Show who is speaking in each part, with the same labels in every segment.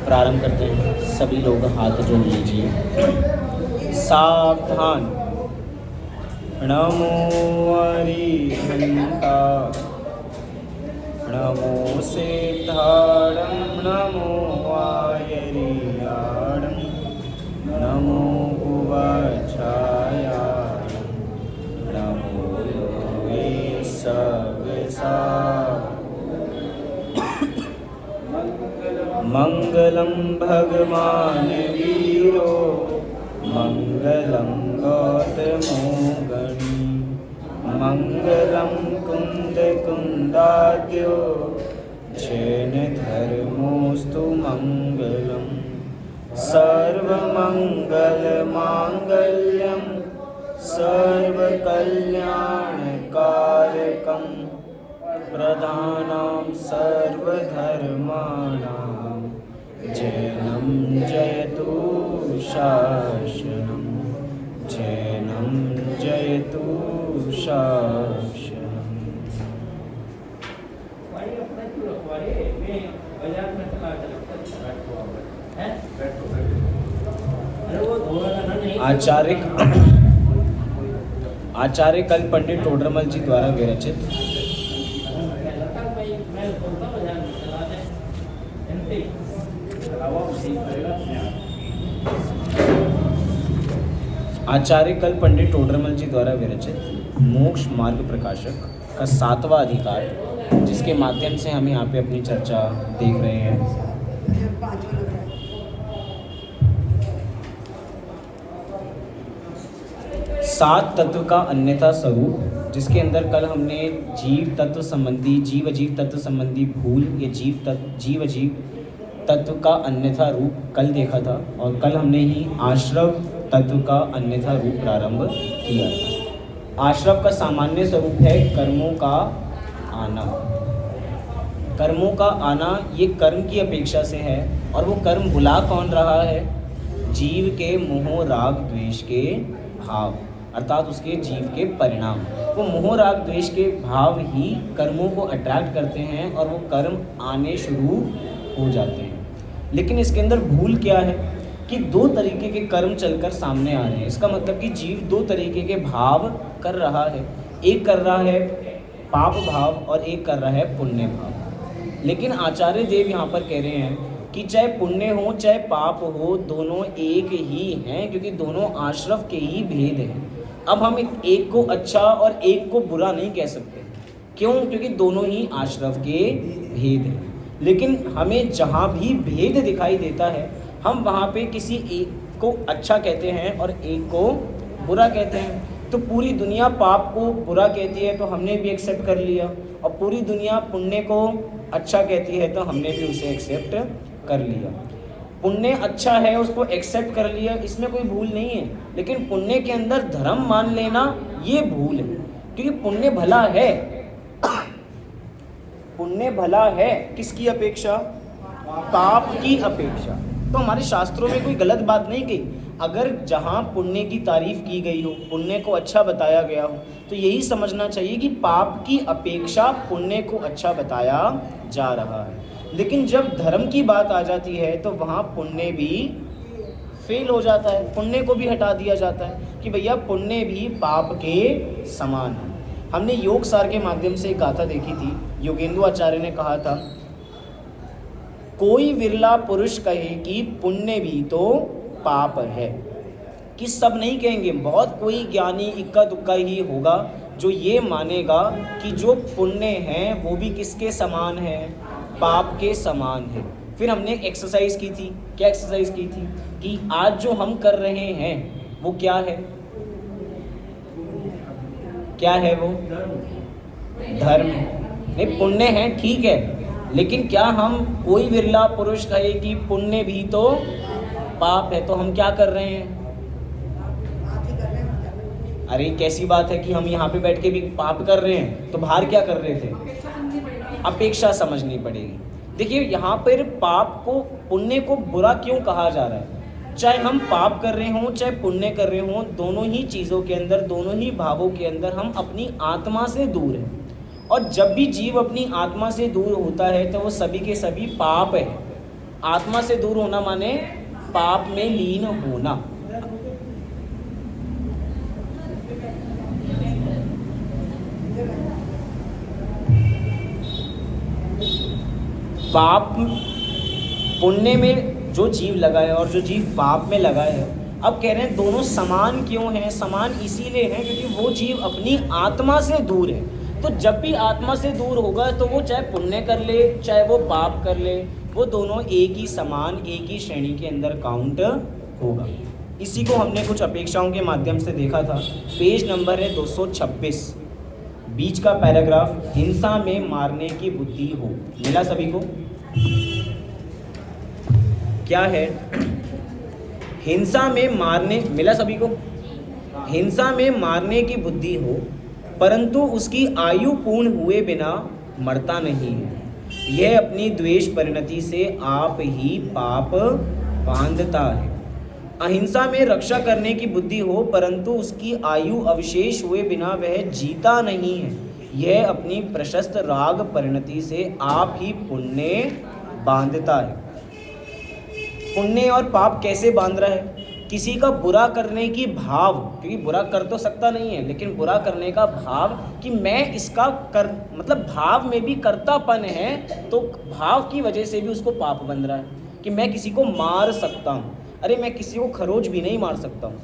Speaker 1: प्रारंभ करते हैं। सभी लोग हाथ जोड़ लीजिए। सावधान। नमो अरिहंता, नमो सिद्धाणं, नमो वायरियाणं, नमो भुवच्छायाणं, नमो योगे सवसा। मंगलम भगवान वीरो, मंगलम गौतमो गणी, मंगलम कुंद कुंदाद्यो, जैन धर्मोस्तु मंगलम। सर्वमंगल मांगल्यम, सर्वकल्याणकारकम, प्रधानं सर्वधर्माणां, जैनं जयतु शासनं, जैनं जयतु शासनं। आचार्य कल पंडित टोडरमल जी द्वारा विरचित मोक्ष मार्ग प्रकाशक का 7वां अधिकार, जिसके माध्यम से हम यहाँ पे अपनी चर्चा देख रहे हैं। सात तत्व का अन्यथा स्वरूप, जिसके अंदर कल हमने जीव तत्व संबंधी, जीव अजीव तत्व संबंधी भूल, ये जीव अजीव तत्व का अन्यथा रूप कल देखा था। और कल हमने ही आश्रव तत्व का अन्यथा रूप प्रारंभ किया था। आश्रव का सामान्य स्वरूप है कर्मों का आना। कर्मों का आना ये कर्म की अपेक्षा से है, और वो कर्म बुला कौन रहा है? जीव के मोह राग द्वेष के भाव, अर्थात उसके जीव के परिणाम। वो मोह राग द्वेष के भाव ही कर्मों को अट्रैक्ट करते हैं और वो कर्म आने शुरू हो जाते हैं। लेकिन इसके अंदर भूल क्या है कि 2 तरीके के कर्म चलकर सामने आ रहे हैं। इसका मतलब कि जीव 2 तरीके के भाव कर रहा है। एक कर रहा है पाप भाव और एक कर रहा है पुण्य भाव। लेकिन आचार्य देव यहाँ पर कह रहे हैं कि चाहे पुण्य हो चाहे पाप हो, दोनों एक ही हैं, क्योंकि दोनों आश्रव के ही भेद हैं। अब हम एक को अच्छा और एक को बुरा नहीं कह सकते। क्यों? क्योंकि दोनों ही आश्रव के भेद हैं। लेकिन हमें जहाँ भी भेद दिखाई देता है, हम वहाँ पे किसी एक को अच्छा कहते हैं और एक को बुरा कहते हैं। तो पूरी दुनिया पाप को बुरा कहती है तो हमने भी एक्सेप्ट कर लिया, और पूरी दुनिया पुण्य को अच्छा कहती है तो हमने भी उसे एक्सेप्ट कर लिया। पुण्य अच्छा है, उसको एक्सेप्ट कर लिया, इसमें कोई भूल नहीं है। लेकिन पुण्य के अंदर धर्म मान लेना ये भूल है, क्योंकि पुण्य भला है। पुण्य भला है किसकी अपेक्षा? पाप की अपेक्षा। तो हमारे शास्त्रों में कोई गलत बात नहीं कही। अगर जहाँ पुण्य की तारीफ की गई हो, पुण्य को अच्छा बताया गया हो, तो यही समझना चाहिए कि पाप की अपेक्षा पुण्य को अच्छा बताया जा रहा है। लेकिन जब धर्म की बात आ जाती है तो वहाँ पुण्य भी फेल हो जाता है, पुण्य को भी हटा दिया जाता है कि भैया पुण्य भी पाप के समान है। हमने योग सार के माध्यम से एक गाथा देखी थी। योगेंदु आचार्य ने कहा था, कोई विरला पुरुष कहे कि पुण्य भी तो पाप है। कि सब नहीं कहेंगे, बहुत कोई ज्ञानी इक्का दुक्का ही होगा जो ये मानेगा कि जो पुण्य है वो भी किसके समान है? पाप के समान है। फिर हमने एक्सरसाइज की थी। क्या एक्सरसाइज की थी? कि आज जो हम कर रहे हैं वो क्या है? क्या है वो? धर्म। नहीं, पुण्य है, ठीक है, लेकिन क्या हम कोई विरला पुरुष कहे कि पुण्य भी तो पाप है, तो हम क्या कर रहे हैं? अरे कैसी बात है कि हम यहाँ पे बैठ के भी पाप कर रहे हैं, तो बाहर क्या कर रहे थे? अपेक्षा समझनी पड़ेगी। देखिए यहाँ पर पाप को, पुण्य को बुरा क्यों कहा जा रहा है? चाहे हम पाप कर रहे हों चाहे पुण्य कर रहे हों, दोनों ही चीज़ों के अंदर, दोनों ही भावों के अंदर हम अपनी आत्मा से दूर हैं। और जब भी जीव अपनी आत्मा से दूर होता है तो वो सभी के सभी पाप है। आत्मा से दूर होना माने पाप में लीन होना। पाप पुण्य में जो जीव लगा है और जो जीव पाप में लगा है, अब कह रहे हैं दोनों समान क्यों हैं? समान इसीलिए हैं क्योंकि वो जीव अपनी आत्मा से दूर है। तो जब भी आत्मा से दूर होगा तो वो चाहे पुण्य कर ले चाहे वो पाप कर ले, वो दोनों एक ही समान, एक ही श्रेणी के अंदर काउंट होगा। इसी को हमने कुछ अपेक्षाओं के माध्यम से देखा था। पेज नंबर है 226, बीच का पैराग्राफ, हिंसा में मारने की बुद्धि हो। मिला सभी को? क्या है? हिंसा में मारने, मिला सभी को? हिंसा में मारने की बुद्धि हो परंतु उसकी आयु पूर्ण हुए बिना मरता नहीं है। यह अपनी द्वेष परिणति से आप ही पाप बांधता है। अहिंसा में रक्षा करने की बुद्धि हो परंतु उसकी आयु अवशेष हुए बिना वह जीता नहीं है। यह अपनी प्रशस्त राग परिणति से आप ही पुण्य बांधता है। पुण्य और पाप कैसे बांध रहा है? किसी का बुरा करने की भाव, क्योंकि बुरा कर तो सकता नहीं है, लेकिन बुरा करने का भाव कि मैं इसका कर, मतलब भाव में भी कर्तापन है, तो भाव की वजह से भी उसको पाप बन रहा है कि मैं किसी को मार सकता हूँ। अरे मैं किसी को खरोच भी नहीं मार सकता हूँ,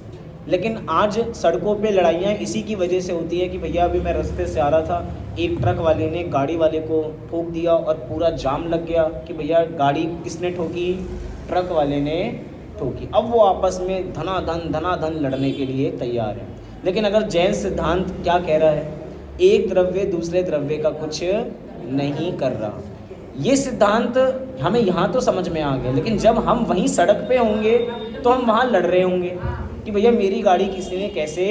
Speaker 1: लेकिन आज सड़कों पे लड़ाइयाँ इसी की वजह से होती है कि भैया अभी मैं रास्ते से आ रहा था, एक ट्रक वाले ने गाड़ी वाले को ठोक दिया और पूरा जाम लग गया कि भैया गाड़ी किसने ठोकी? ट्रक वाले ने ठोकी। अब वो आपस में धनाधन लड़ने के लिए तैयार है। लेकिन अगर जैन सिद्धांत क्या कह रहा है? एक द्रव्य दूसरे द्रव्य का कुछ नहीं कर रहा। ये सिद्धांत हमें यहाँ तो समझ में आ गया, लेकिन जब हम वहीं सड़क पे होंगे तो हम वहाँ लड़ रहे होंगे कि भैया मेरी गाड़ी किसी ने कैसे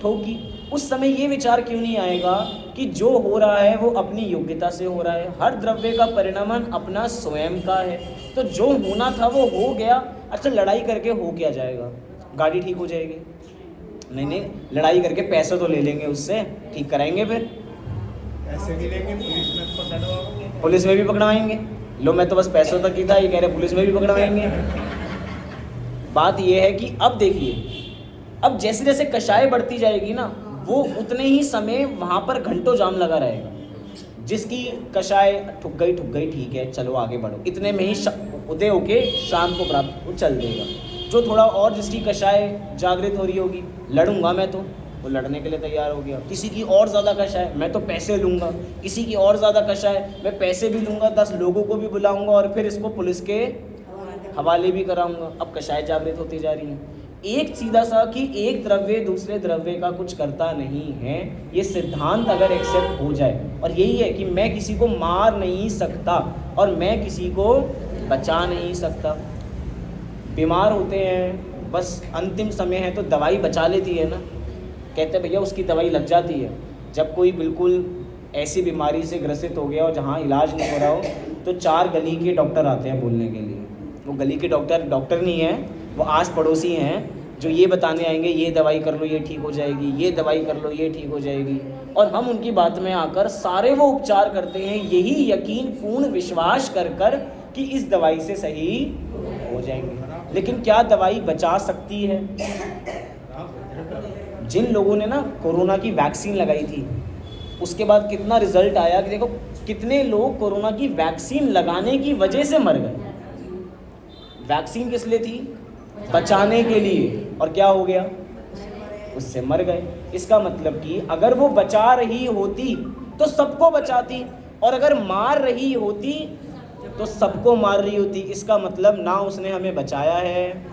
Speaker 1: ठोकी। उस समय ये विचार क्यों नहीं आएगा कि जो हो रहा है वो अपनी योग्यता से हो रहा है। हर द्रव्य का परिणामन अपना स्वयं का है, तो जो होना था वो हो गया। अच्छा लड़ाई करके हो क्या जाएगा? गाड़ी ठीक हो जाएगी? नहीं, लड़ाई करके पैसे तो ले लेंगे, उससे ठीक कराएंगे, फिर
Speaker 2: पैसे भी लेंगे,
Speaker 1: पुलिस में भी पकड़वाएंगे। लो मैं तो बस पैसों तक ही था, ये कह रहे पुलिस में भी पकड़वाएंगे। बात ये है कि अब देखिए, अब जैसे जैसे कषाय बढ़ती जाएगी ना, वो उतने ही समय वहाँ पर घंटों जाम लगा रहेगा। जिसकी कषाय ठुक गई ठीक है, चलो आगे बढ़ो, इतने में ही उदय होके शाम को प्राप्त वो चल देगा। जो थोड़ा और जिसकी कषाय जागृत हो रही होगी, लड़ूंगा मैं, तो वो लड़ने के लिए तैयार हो गया। किसी की और ज़्यादा कषाय, मैं तो पैसे लूँगा। किसी की और ज़्यादा कषाय, मैं पैसे भी लूँगा, 10 लोगों को भी बुलाऊँगा और फिर इसको पुलिस के हवाले भी कराऊँगा। अब कषाय जागृत होती जा रही है। एक सीधा सा कि एक द्रव्य दूसरे द्रव्य का कुछ करता नहीं है, ये सिद्धांत अगर एक्सेप्ट हो जाए, और यही है कि मैं किसी को मार नहीं सकता और मैं किसी को बचा नहीं सकता। बीमार होते हैं, बस अंतिम समय है तो दवाई बचा लेती है ना, कहते हैं भैया उसकी दवाई लग जाती है। जब कोई बिल्कुल ऐसी बीमारी से ग्रसित हो गया और जहाँ इलाज नहीं हो रहा हो, तो 4 गली के डॉक्टर आते हैं बोलने के लिए। वो गली के डॉक्टर नहीं है, वो आस पड़ोसी हैं जो ये बताने आएंगे ये दवाई कर लो ये ठीक हो जाएगी, ये दवाई कर लो ये ठीक हो जाएगी, और हम उनकी बात में आकर सारे वो उपचार करते हैं, यही यकीन पूर्ण विश्वास कर कर कि इस दवाई से सही हो जाएंगे। लेकिन क्या दवाई बचा सकती है? जिन लोगों ने ना कोरोना की वैक्सीन लगाई थी, उसके बाद कितना रिजल्ट आया कि देखो कितने लोग कोरोना की वैक्सीन लगाने की वजह से मर गए। वैक्सीन किस लिए थी? बचाने के लिए, और क्या हो गया? उससे मर गए। इसका मतलब कि अगर वो बचा रही होती तो सबको बचाती, और अगर मार रही होती तो सबको मार रही होती। इसका मतलब ना उसने हमें बचाया है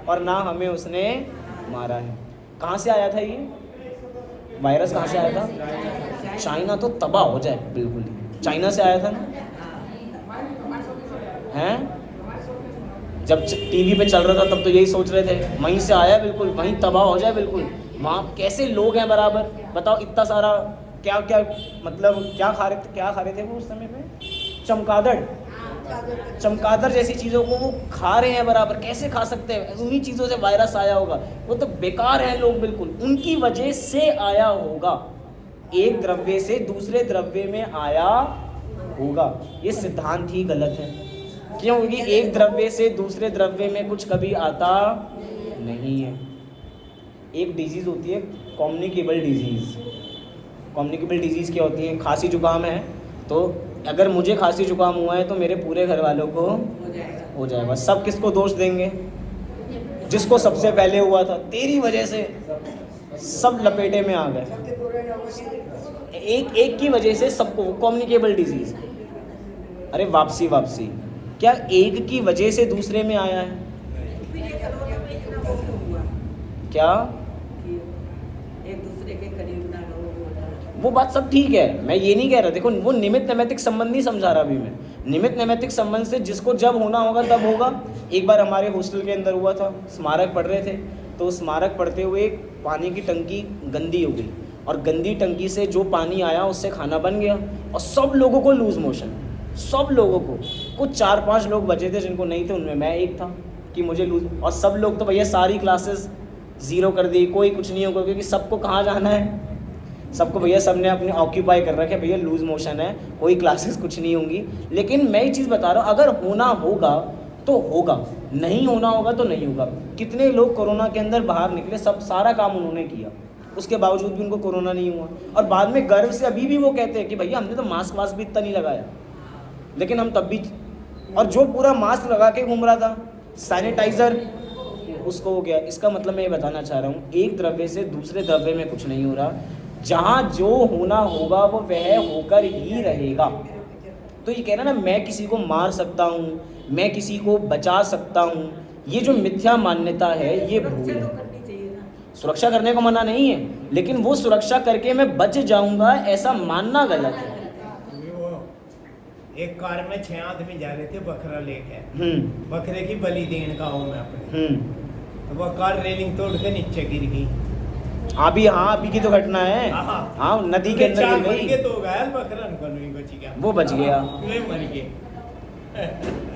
Speaker 1: और ना हमें उसने मारा है। कहाँ से आया था ये वायरस? कहाँ से आया था? चाइना तो तबाह हो जाए बिल्कुल ही। चाइना से आया था ना, हैं? जब टीवी पे चल रहा था तब तो यही सोच रहे थे, वहीं से आया बिल्कुल, वहीं तबाह हो जाए बिल्कुल। वहाँ कैसे लोग हैं बराबर, बताओ। इतना सारा क्या मतलब क्या खा रहे थे वो उस समय पे? चमगादड़ जैसी चीज़ों को वो खा रहे हैं बराबर। कैसे खा सकते हैं? उन्हीं चीज़ों से वायरस आया होगा। वो तो बेकार हैं लोग बिल्कुल, उनकी वजह से आया होगा। एक द्रव्य से दूसरे द्रव्य में आया होगा। ये सिद्धांत ही गलत है। क्योंकि एक द्रव्य से दूसरे द्रव्य में कुछ कभी आता नहीं है। एक डिजीज़ होती है कम्युनिकेबल डिजीज़। कम्युनिकेबल डिजीज़ क्या होती है? खांसी जुकाम है तो अगर मुझे खांसी जुकाम हुआ है तो मेरे पूरे घर वालों को हो जाएगा। सब किसको दोष देंगे? जिसको सबसे पहले हुआ था, तेरी वजह से सब लपेटे में आ गए। एक की वजह से सबको कम्युनिकेबल डिजीज़। अरे वापसी क्या एक की वजह से दूसरे में आया है? क्या
Speaker 3: एक दूसरे के करीब ना रहो।
Speaker 1: वो बात सब ठीक है, मैं ये नहीं कह रहा। देखो वो निमित्त नैमित्तिक संबंध नहीं समझा रहा अभी मैं। निमित्त नैमित्तिक संबंध से जिसको जब होना होगा तब होगा। एक बार हमारे हॉस्टल के अंदर हुआ था, स्मारक पढ़ रहे थे, तो स्मारक पढ़ते हुए पानी की टंकी गंदी हो गई और गंदी टंकी से जो पानी आया उससे खाना बन गया और सब लोगों को लूज मोशन, सब लोगों को। कुछ 4-5 लोग बचे थे जिनको नहीं थे, उनमें मैं एक था कि मुझे लूज। और सब लोग तो भैया सारी क्लासेस ज़ीरो कर दी, कोई कुछ नहीं होगा क्योंकि सबको कहाँ जाना है, सबको भैया सबने अपने ऑक्यूपाई कर रखे, भैया लूज मोशन है, कोई क्लासेस कुछ नहीं होंगी। लेकिन मैं ये चीज़ बता रहा हूँ, अगर होना होगा तो होगा, नहीं होना होगा तो नहीं होगा। कितने लोग कोरोना के अंदर बाहर निकले, सब सारा काम उन्होंने किया, उसके बावजूद भी उनको कोरोना नहीं हुआ। और बाद में गर्व से अभी भी वो कहते हैं कि भैया हमने तो मास्क वास्क भी इतना नहीं लगाया, लेकिन हम तब भी। और जो पूरा मास्क लगा के घूम रहा था, सैनिटाइज़र, उसको हो गया। इसका मतलब मैं ये बताना चाह रहा हूँ, एक द्रव्य से दूसरे द्रव्य में कुछ नहीं हो रहा। जहाँ जो होना होगा वो वह होकर ही रहेगा। तो ये कहना ना मैं किसी को मार सकता हूँ, मैं किसी को बचा सकता हूँ, ये जो मिथ्या मान्यता है ये भूल है। सुरक्षा करने को मना नहीं है, लेकिन वो सुरक्षा करके मैं बच जाऊंगा ऐसा मानना गलत है।
Speaker 2: वो एक कार में 6 आदमी जा रहे थे बकरा लेके, बकरे की बलि देने का हूँ मैं अपने, तो वो कार रेलिंग तोड़ के नीचे गिर गई।
Speaker 1: अभी की तो घटना है। हाँ, नदी के अंदर गिर गई
Speaker 2: तो घायल बकरा नहीं बच गया,
Speaker 1: वो बच गया,
Speaker 2: मर गए।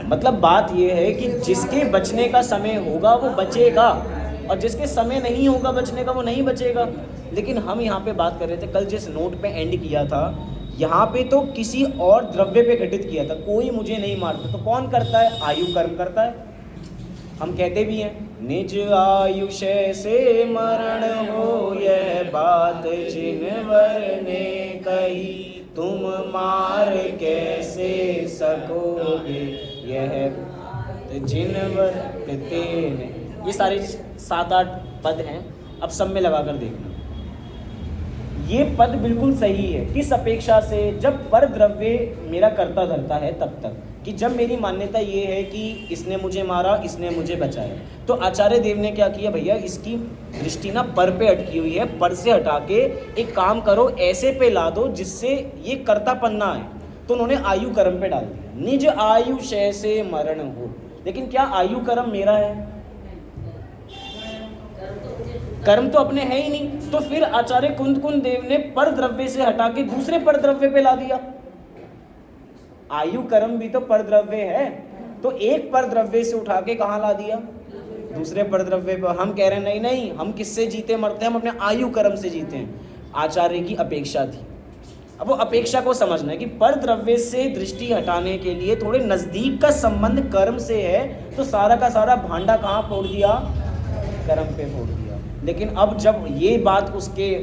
Speaker 1: मतलब बात ये है कि जिसके बचने का समय होगा वो बचेगा और जिसके समय नहीं होगा बचने का वो नहीं बचेगा। लेकिन हम यहाँ पे बात कर रहे थे, कल जिस नोट पे एंड किया था, यहाँ पे तो किसी और द्रव्य पे घटित किया था। कोई मुझे नहीं मारता तो कौन करता है? आयु कर्म करता है। हम कहते भी हैं, निज आयुष्य से मरण हो यह बात जिनवर ने कही, तुम मार कैसे सकोगे यह जिनवर कहते ने। ये सारे 7-8 पद हैं, अब सब में लगा कर देखना। ये पद बिल्कुल सही है। किस अपेक्षा से? जब पर द्रव्य मेरा कर्ता धरता है तब तक, कि जब मेरी मान्यता ये है कि इसने मुझे मारा, इसने मुझे बचाया। तो आचार्य देव ने क्या किया? भैया इसकी दृष्टि ना पर पे अटकी हुई है, पर से हटा के एक काम करो, ऐसे पे ला दो जिससे ये कर्तापन ना आए। तो उन्होंने आयु कर्म पे डाल दिया, निज आयु शय से मरण हो। लेकिन क्या आयु कर्म मेरा है? कर्म तो अपने है ही नहीं। तो फिर आचार्य कुंद देव ने पर द्रव्य से हटा के दूसरे पर द्रव्य पे ला दिया। आयु कर्म भी तो पर द्रव्य है, तो एक पर द्रव्य से उठा के कहाँ ला दिया? दूसरे पर द्रव्य पर। हम कह रहे हैं नहीं, हम किससे जीते मरते हैं? हम अपने आयु कर्म से जीते हैं। आचार्य की अपेक्षा थी। अब वो अपेक्षा को समझना है कि पर द्रव्य से दृष्टि हटाने के लिए थोड़े नजदीक का संबंध कर्म से है, तो सारा का सारा भांडा कहाँ फोड़ दिया? कर्म पे फोड़ दिया। लेकिन अब जब ये बात उसके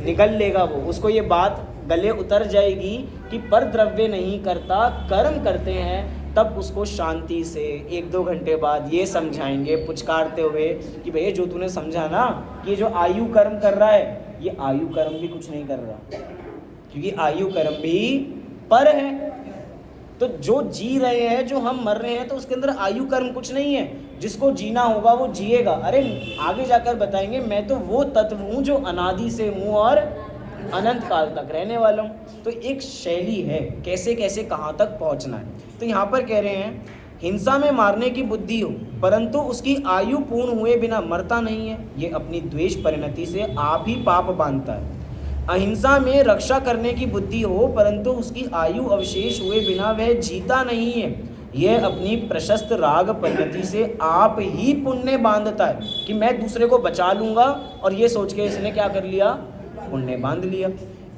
Speaker 1: निकल लेगा, वो उसको ये बात गले उतर जाएगी कि पर द्रव्य नहीं करता, कर्म करते हैं, तब उसको शांति से 1-2 घंटे बाद ये समझाएंगे पुचकारते हुए कि भैया जो तूने समझा ना कि जो आयु कर्म कर रहा है, ये आयु कर्म भी कुछ नहीं कर रहा, क्योंकि आयु कर्म भी पर है। तो जो जी रहे हैं, जो हम मर रहे हैं, तो उसके अंदर आयु कर्म कुछ नहीं है। जिसको जीना होगा वो जिएगा। अरे आगे जाकर बताएंगे, मैं तो वो तत्व हूँ जो अनादि से हूँ और अनंत काल तक रहने वाला हूँ। तो एक शैली है कैसे कैसे कहाँ तक पहुँचना है। तो यहाँ पर कह रहे हैं, हिंसा में मारने की बुद्धि हो परंतु उसकी आयु पूर्ण हुए बिना मरता नहीं है, ये अपनी द्वेष परिणति से आप ही पाप बांधता है। अहिंसा में रक्षा करने की बुद्धि हो परंतु उसकी आयु अवशेष हुए बिना वह जीता नहीं है, यह अपनी प्रशस्त राग परिणति से आप ही पुण्य बांधता है कि मैं दूसरे को बचा लूँगा, और ये सोच के इसने क्या कर लिया? पुण्य बांध लिया।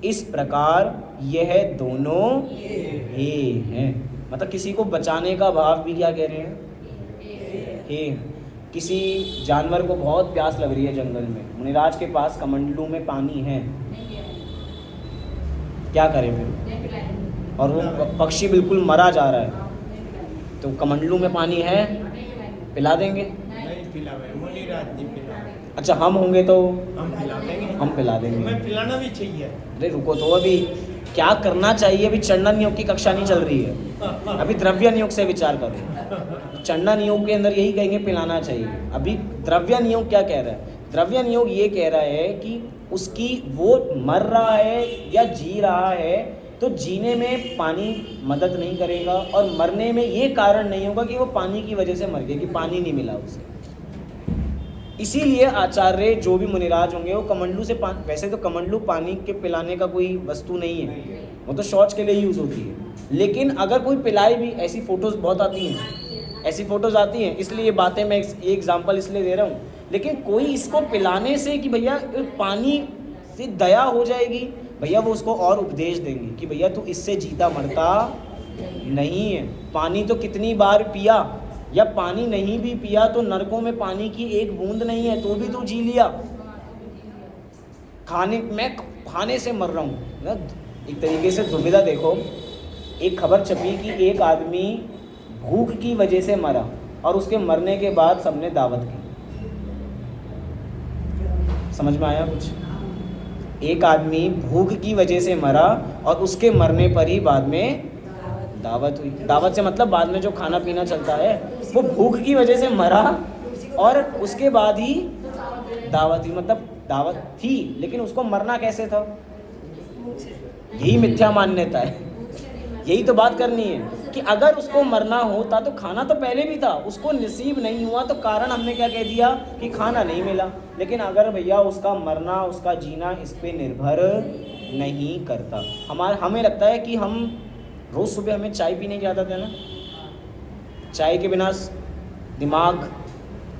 Speaker 1: इस प्रकार यह दोनों हे हैं, मतलब किसी को बचाने का भाव भी क्या कह रहे हैं, हे। किसी जानवर को बहुत प्यास लग रही है जंगल में, मुनिराज के पास कमंडलू में पानी है, क्या करें फिर? और वो पक्षी बिल्कुल मरा जा रहा है, तो कमंडलू में पानी है, पिला देंगे?
Speaker 2: नहीं पिलावे, मुनिराज नहीं पिलावे।
Speaker 1: अच्छा हम होंगे तो
Speaker 2: हम पिला देंगे,
Speaker 1: हम पिला देंगे।
Speaker 2: हमें पिलाना भी चाहिए।
Speaker 1: अरे रुको तो, अभी क्या करना चाहिए? अभी चंडन योग की कक्षा नहीं चल रही है, अभी द्रव्य योग से विचार करो। चंडन योग के अंदर यही कहेंगे पिलाना चाहिए। अभी द्रव्य योग क्या कह रहा है? द्रव्य योग ये कह रहा है कि उसकी वो मर रहा है या जी रहा है, तो जीने में पानी मदद नहीं करेगा, और मरने में ये कारण नहीं होगा कि वो पानी की वजह से मर गया, कि पानी नहीं मिला उसे। इसीलिए आचार्य जो भी मुनिराज होंगे वो कमंडलू से पानी, वैसे तो कमंडलू पानी के पिलाने का कोई वस्तु नहीं है, वो तो शौच के लिए यूज़ होती है, लेकिन अगर कोई पिलाए भी, ऐसी फ़ोटोज़ बहुत आती हैं, ऐसी फ़ोटोज़ आती हैं, इसलिए ये बातें मैं ये एग्जांपल इसलिए दे रहा हूँ। लेकिन कोई इसको पिलाने से कि भैया पानी से दया हो जाएगी, भैया वो उसको और उपदेश देंगे कि भैया तू इससे जीता मरता नहीं है। पानी तो कितनी बार पिया, या पानी नहीं भी पिया तो नरकों में पानी की एक बूंद नहीं है, तो भी तू जी लिया। मैं खाने से मर रहा हूँ, एक तरीके से दुविधा देखो। एक खबर छपी कि एक आदमी भूख की वजह से मरा, और उसके मरने के बाद सबने दावत की। समझ में आया कुछ? एक आदमी भूख की वजह से मरा, और उसके मरने पर ही बाद में दावत हुई। दावत से मतलब बाद में जो खाना पीना चलता है, वो भूख की वजह से मरा और उसके बाद ही दावत हुई। मतलब दावत थी, लेकिन उसको मरना कैसे था? यही मिथ्या मान्यता है। यही तो बात करनी है कि अगर उसको मरना होता तो खाना तो पहले भी था, उसको नसीब नहीं हुआ तो कारण हमने क्या कह दिया कि खाना नहीं मिला। लेकिन अगर भैया उसका मरना, उसका जीना इस पे निर्भर नहीं करता। हमें लगता है कि हम रोज़ सुबह हमें चाय पीने की आदत है ना, चाय के बिना दिमाग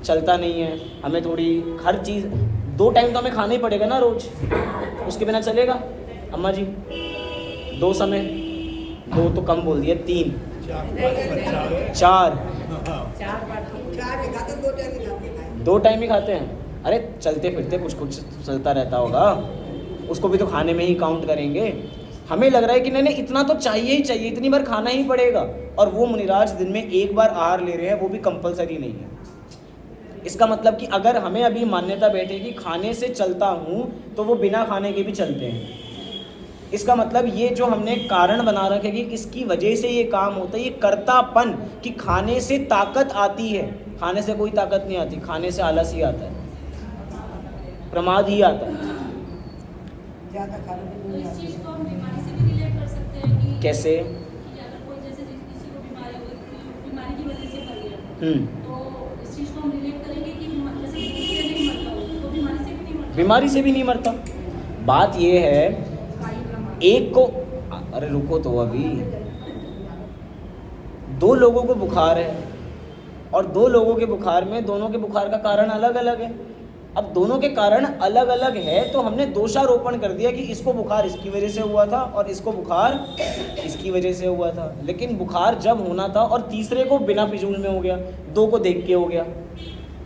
Speaker 1: चलता नहीं है। हमें थोड़ी हर चीज़ 2 टाइम तो हमें खाना ही पड़ेगा ना रोज़, उसके बिना चलेगा? अम्मा जी 2 समय, 2 तो कम बोल दिया, 3 4 2 टाइम ही खाते हैं। अरे चलते फिरते कुछ कुछ चलता रहता होगा, उसको भी तो खाने में ही काउंट करेंगे। हमें लग रहा है कि नहीं इतना तो चाहिए ही चाहिए, इतनी बार खाना ही पड़ेगा। और वो मुनिराज दिन में 1 बार आहार ले रहे हैं, वो भी कंपलसरी नहीं है। इसका मतलब कि अगर हमें अभी मान्यता बैठे कि खाने से चलता हूँ, तो वो बिना खाने के भी चलते हैं। इसका मतलब ये जो हमने कारण बना रखे कि इसकी वजह से ये काम होता है, ये कर्तापन कि खाने से ताकत आती है। खाने से कोई ताकत नहीं आती, खाने से आलस ही आता है, प्रमाद ही आता है।
Speaker 4: इस चीज को हम बीमारी से भी रिलेट कर सकते हैं कि
Speaker 1: कैसे?
Speaker 4: कि अगर कोई जैसे किसी को बीमारी हो, बीमारी की वजह से मर गया, तो इस चीज को हम रिलेट करेंगे कि जैसे भूख से नहीं मरता हो तो बीमारी से भी नहीं मरता।
Speaker 1: बीमारी से भी नहीं मरता। बात ये है, एक को, अरे रुको तो, अभी 2 लोगों को बुखार है और 2 लोगों के बुखार में दोनों के बुखार का कारण अलग अलग है। अब दोनों के कारण अलग अलग है तो हमने दोषारोपण कर दिया कि इसको बुखार इसकी वजह से हुआ था और इसको बुखार इसकी वजह से हुआ था। लेकिन बुखार जब होना था और तीसरे को बिना फिजूल में हो गया, 2 को देख के हो गया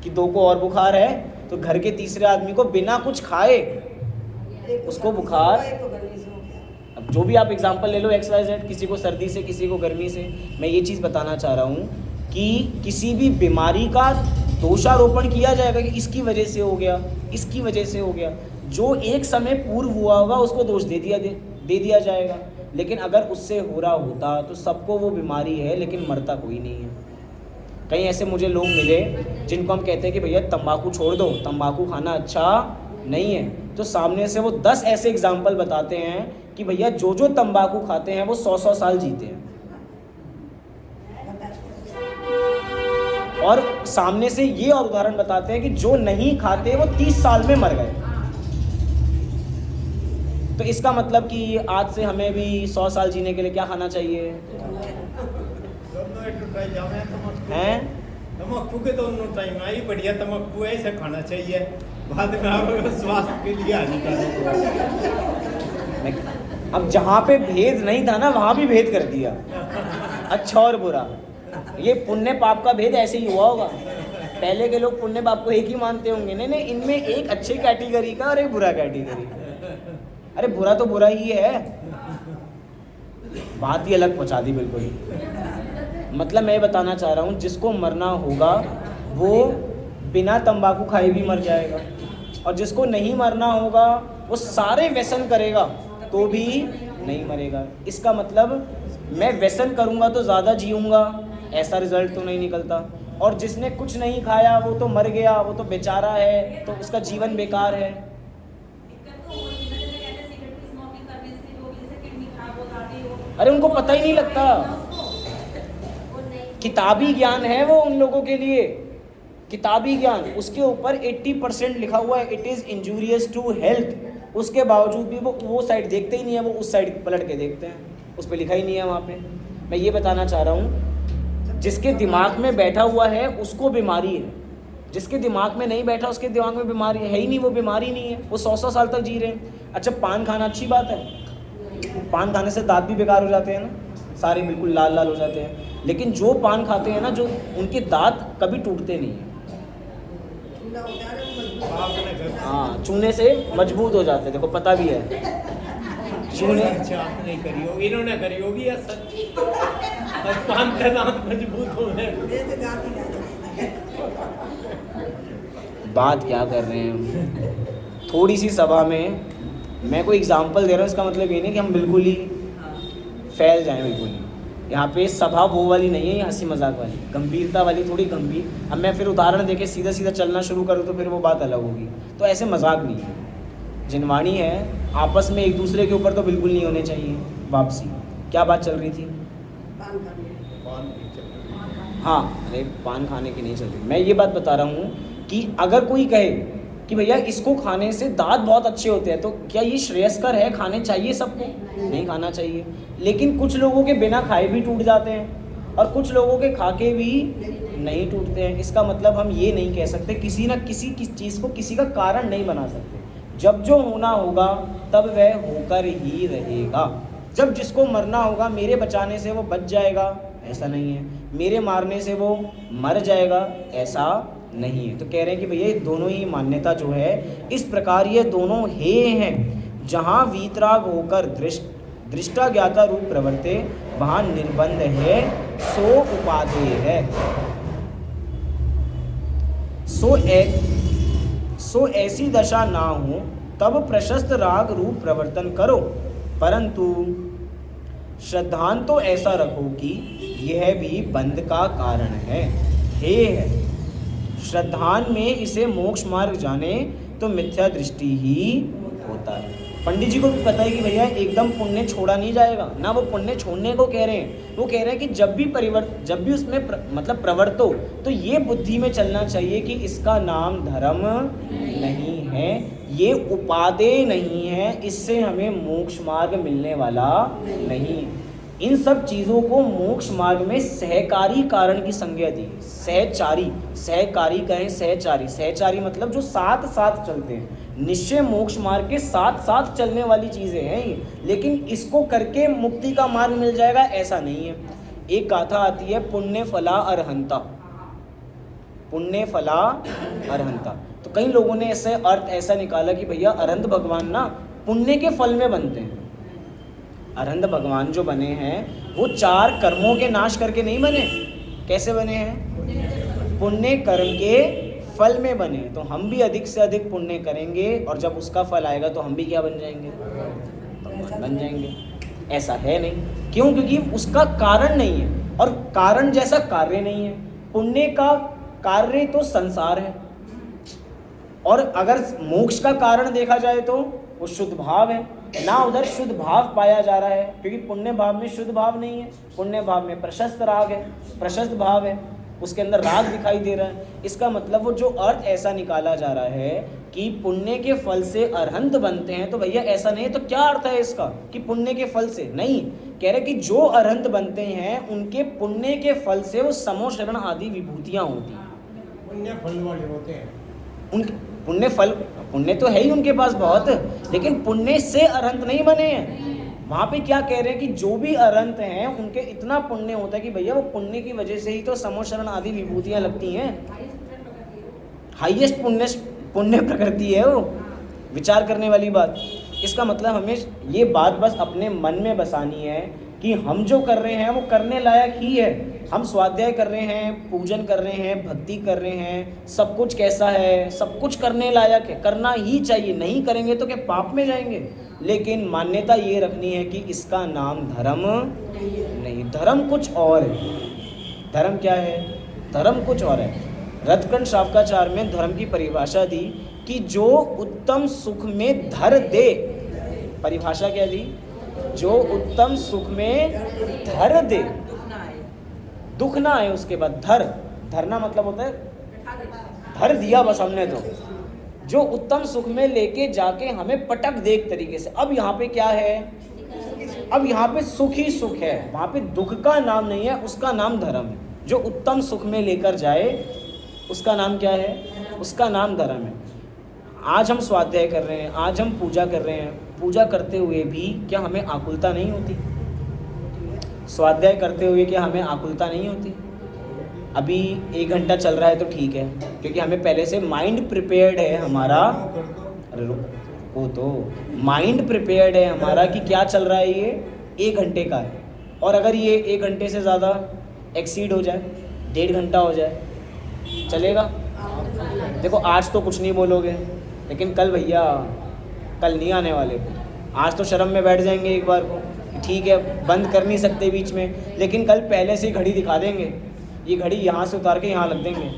Speaker 1: कि 2 को और बुखार है, तो घर के तीसरे आदमी को बिना कुछ खाए उसको बुखार। अब जो भी आप एग्जांपल ले लो XYZ, किसी को सर्दी से, किसी को गर्मी से। मैं ये चीज़ बताना चाह रहा हूँ कि किसी भी बीमारी का दोषारोपण किया जाएगा कि इसकी वजह से हो गया, इसकी वजह से हो गया। जो एक समय पूर्व हुआ होगा उसको दोष दे दिया जाएगा। लेकिन अगर उससे हो रहा होता तो सबको वो बीमारी है, लेकिन मरता कोई नहीं है। कई ऐसे मुझे लोग मिले जिनको हम कहते हैं कि भैया तंबाकू छोड़ दो, तंबाकू खाना अच्छा नहीं है, तो सामने से वो 10 ऐसे एग्जाम्पल बताते हैं कि भैया जो जो तंबाकू खाते हैं वो 100-100 साल जीते हैं, और सामने से ये और उदाहरण बताते हैं कि जो नहीं खाते वो 30 साल में मर गए। तो इसका मतलब कि आज से हमें भी 100 साल जीने के लिए क्या खाना चाहिए? हैं?
Speaker 2: तम्बाकू के दोनों टाइम आई बढ़िया तम्बाकू है, इसे खाना चाहिए, बाद में आप स्वास्थ्य के लिए हानिकारक।
Speaker 1: अब जहाँ पे भेद नहीं था ना, वहाँ भी भेद कर दिया। अच्छा और बुरा। ये पुण्य पाप का भेद ऐसे ही हुआ होगा। पहले के लोग पुण्य पाप को एक ही मानते होंगे। नहीं नहीं, इनमें एक अच्छे कैटेगरी का और एक बुरा कैटेगरी। अरे बुरा तो बुरा ही है, बात ही अलग पहुंचा दी बिल्कुल। मतलब मैं बताना चाह रहा हूँ, जिसको मरना होगा वो बिना तंबाकू खाए भी मर जाएगा, और जिसको नहीं मरना होगा वो सारे व्यसन करेगा तो भी नहीं मरेगा। इसका मतलब मैं व्यसन करूँगा तो ज़्यादा जीऊँगा, ऐसा रिजल्ट तो नहीं निकलता। और जिसने कुछ नहीं खाया वो तो मर गया, वो तो बेचारा है, तो उसका जीवन बेकार है। अरे उनको पता ही नहीं लगता, किताबी ज्ञान है वो उन लोगों के लिए, किताबी ज्ञान। उसके ऊपर 80% लिखा हुआ है, it is injurious to health. उसके बावजूद भी वो साइड देखते ही नहीं है, वो उस साइड पलट के देखते हैं, उस पर लिखा ही नहीं है वहाँ पे। मैं ये बताना चाह रहा हूँ, जिसके दिमाग में बैठा हुआ है उसको बीमारी है, जिसके दिमाग में नहीं बैठा उसके दिमाग में बीमारी है ही नहीं, वो बीमारी नहीं है, वो 100 साल तक जी रहे हैं। अच्छा, पान खाना अच्छी बात है, पान खाने से दांत भी बेकार हो जाते हैं ना, सारे बिल्कुल लाल लाल हो जाते हैं। लेकिन जो पान खाते हैं ना, जो उनके दांत कभी टूटते नहीं हैं। हाँ, चूने से मजबूत हो जाते हैं, देखो पता भी है। चूने
Speaker 2: नहीं करी होगी, इन्होंने करी होगी या सच? पान का दांत मजबूत हो गए।
Speaker 1: बात क्या कर रहे हैं हम? थोड़ी सी सभा में मैं कोई एग्जांपल दे रहा हूँ, इसका मतलब ये नहीं कि हम बिल्कुल ही फैल जाएं, बिल्कुल ही। यहाँ पे सभा वो वाली नहीं है, ये हंसी मजाक वाली, गंभीरता वाली, थोड़ी गंभीर। अब मैं फिर उदाहरण देके सीधा सीधा चलना शुरू करूँ तो फिर वो बात अलग होगी। तो ऐसे मजाक नहीं है, जिनवाणी है, आपस में एक दूसरे के ऊपर तो बिल्कुल नहीं होने चाहिए। वापसी क्या बात चल रही थी? हाँ, अरे पान खाने की नहीं चल रही, मैं ये बात बता रहा हूँ कि अगर कोई कहे कि भैया इसको खाने से दांत बहुत अच्छे होते हैं, तो क्या ये श्रेयस्कर है? खाने चाहिए सबको? नहीं खाना चाहिए। लेकिन कुछ लोगों के बिना खाए भी टूट जाते हैं और कुछ लोगों के खा के भी नहीं टूटते हैं। इसका मतलब हम ये नहीं कह सकते, किसी न किसी चीज़ को किसी का कारण नहीं बना सकते। जब जो होना होगा तब वह होकर ही रहेगा। जब जिसको मरना होगा, मेरे बचाने से वो बच जाएगा, ऐसा नहीं है। मेरे मारने से वो मर जाएगा, ऐसा नहीं है। तो कह रहे हैं कि भैया ये दोनों ही मान्यता जो है, इस प्रकार ये दोनों हे हैं। जहाँ वीतराग होकर दृष्टा ज्ञाता रूप प्रवर्ते, वहाँ निर्बंध है, सो उपादेय है। सो ऐसी दशा ना हो तब प्रशस्त राग रूप प्रवर्तन करो, परंतु श्रद्धान तो ऐसा रखो कि यह भी बंध का कारण है। हे है, श्रद्धान में इसे मोक्ष मार्ग जाने तो मिथ्या दृष्टि ही होता है। पंडित जी को भी पता है कि भैया एकदम पुण्य छोड़ा नहीं जाएगा ना, वो पुण्य छोड़ने को कह रहे हैं। वो कह रहे हैं कि जब भी उसमें मतलब प्रवर्तो, तो ये बुद्धि में चलना चाहिए कि इसका नाम धर्म नहीं है, ये उपादेय नहीं है, इससे हमें मोक्ष मार्ग मिलने वाला नहीं। इन सब चीज़ों को मोक्ष मार्ग में सहकारी कारण की संज्ञा दी। सहकारी कहें, सहचारी मतलब जो साथ साथ चलते हैं। निश्चय मोक्ष मार्ग के साथ साथ चलने वाली चीज़ें हैं ये, लेकिन इसको करके मुक्ति का मार्ग मिल जाएगा, ऐसा नहीं है। एक गाथा आती है, पुण्य फला अरहंता, पुण्य फला अरहंता। तो कई लोगों ने ऐसे अर्थ ऐसा निकाला कि भैया अरहंत भगवान ना पुण्य के फल में बनते हैं। अरहंत भगवान जो बने हैं वो 4 कर्मों के नाश करके नहीं बने। कैसे बने हैं? पुण्य कर्म के फल में बने। तो हम भी अधिक से अधिक पुण्य करेंगे और जब उसका फल आएगा तो हम भी क्या बन जाएंगे? भगवान बन जाएंगे। ऐसा है नहीं, क्यों? क्योंकि उसका कारण नहीं है और कारण जैसा कार्य नहीं है। पुण्य का कार्य तो संसार है, और अगर मोक्ष का कारण देखा जाए तो वो शुद्ध भाव है ना, उधर शुद्ध भाव पाया जा रहा है, क्योंकि पुण्य भाव में शुद्ध भाव नहीं है। पुण्य भाव में प्रशस्त राग है, प्रशस्त भाव है, उसके अंदर राग दिखाई दे रहा है। इसका मतलब वो जो अर्थ ऐसा निकाला जा रहा है कि पुण्य के फल से अरहंत बनते हैं, तो भैया ऐसा नहीं है। तो क्या अर्थ है इसका कि पुण्य के फल से? नहीं, कह रहे कि जो अरहंत बनते हैं उनके पुण्य के फल से वो समो शरण आदि विभूतियाँ होती हैं।
Speaker 2: पुण्य फल वाले होते हैं
Speaker 1: उनके पुण्य फल, पुण्य तो है ही उनके पास बहुत, लेकिन पुण्य से अरहंत नहीं बने हैं। वहाँ पे क्या कह रहे हैं कि जो भी अरहंत हैं उनके इतना पुण्य होता है कि भैया वो पुण्य की वजह से ही तो समोशरण आदि विभूतियाँ लगती हैं। हाईएस्ट पुण्य प्रकृति है वो, विचार करने वाली बात। इसका मतलब हमें ये बात बस अपने मन में बसानी है कि हम जो कर रहे हैं वो करने लायक ही है। हम स्वाध्याय कर रहे हैं, पूजन कर रहे हैं, भक्ति कर रहे हैं, सब कुछ कैसा है, सब कुछ करने लायक है, करना ही चाहिए। नहीं करेंगे तो क्या पाप में जाएंगे? लेकिन मान्यता ये रखनी है कि इसका नाम धर्म नहीं, धर्म कुछ और है। धर्म क्या है? धर्म कुछ और है। रत्नकंड शावकाचार्य में धर्म की परिभाषा दी कि जो उत्तम सुख में धर दे। परिभाषा क्या दी? जो उत्तम सुख में धर दे, दुख ना आए उसके बाद। धरना मतलब होता है धर दिया बस हमने तो। जो उत्तम सुख में लेके जाके हमें पटक दे एक तरीके से। अब यहाँ पे क्या है? अब यहाँ पे सुख ही सुख है, वहाँ पे दुख का नाम नहीं है, उसका नाम धर्म है। जो उत्तम सुख में लेकर जाए उसका नाम क्या है? उसका नाम धर्म है। आज हम स्वाध्याय कर रहे हैं, आज हम पूजा कर रहे हैं, पूजा करते हुए भी क्या हमें आकुलता नहीं होती? स्वाध्याय करते हुए क्या हमें आकुलता नहीं होती? अभी 1 घंटा चल रहा है तो ठीक है, क्योंकि हमें पहले से माइंड प्रिपेयर्ड है हमारा। अरे रुको, तो माइंड प्रिपेयर्ड है हमारा कि क्या चल रहा है, ये 1 घंटे का है। और अगर ये 1 घंटे से ज़्यादा एक्सीड हो जाए, 1.5 घंटा हो जाए, चलेगा? देखो आज तो कुछ नहीं बोलोगे, लेकिन कल भैया, कल नहीं आने वाले। आज तो शर्म में बैठ जाएंगे एक बार को, ठीक है बंद कर नहीं सकते बीच में, लेकिन कल पहले से ही घड़ी दिखा देंगे। ये घड़ी यहाँ से उतार के यहाँ लग देंगे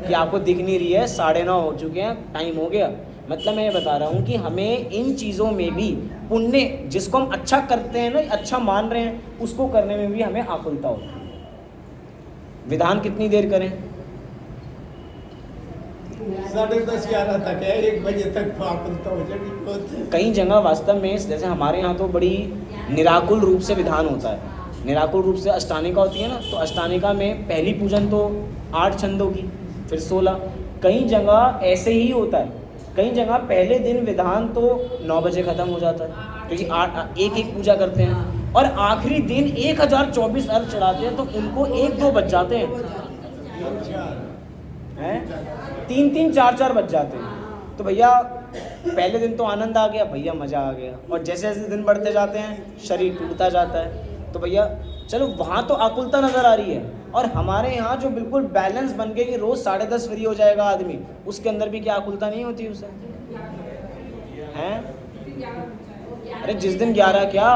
Speaker 1: कि आपको दिख नहीं रही है, 9:30 हो चुके हैं, टाइम हो गया। मतलब मैं ये बता रहा हूँ कि हमें इन चीज़ों में भी पुण्य, जिसको हम अच्छा करते हैं ना, अच्छा मान रहे हैं, उसको करने में भी हमें आकुलता होती है। विधान कितनी देर करें?
Speaker 2: 10:30 11 तक है, 1 बजे तक तो आकुलता हो जाएगी।
Speaker 1: कई जगह वास्तव में, जैसे हमारे यहाँ तो बड़ी निराकुल रूप से विधान होता है। निराकुल रूप से अष्टानिका होती है ना, तो अष्टानिका में पहली पूजन तो 8 छंदों की, फिर 16। कई जगह ऐसे ही होता है। कई जगह पहले दिन विधान तो 9 बजे ख़त्म हो जाता है, क्योंकि एक पूजा करते हैं, और आखिरी दिन 1024 अर्घ चढ़ाते हैं, तो उनको 1-2 बज जाते हैं, 3-3 4-4 बज जाते हैं। तो भैया पहले दिन तो आनंद आ गया, भैया मज़ा आ गया, और जैसे जैसे दिन बढ़ते जाते हैं शरीर टूटता जाता है। तो भैया चलो वहाँ तो आकुलता नज़र आ रही है, और हमारे यहाँ जो बिल्कुल बैलेंस बन के कि रोज़ 10:30 फ्री हो जाएगा आदमी, उसके अंदर भी क्या आकुलता नहीं होती उसे? हैं? अरे जिस दिन 11 क्या,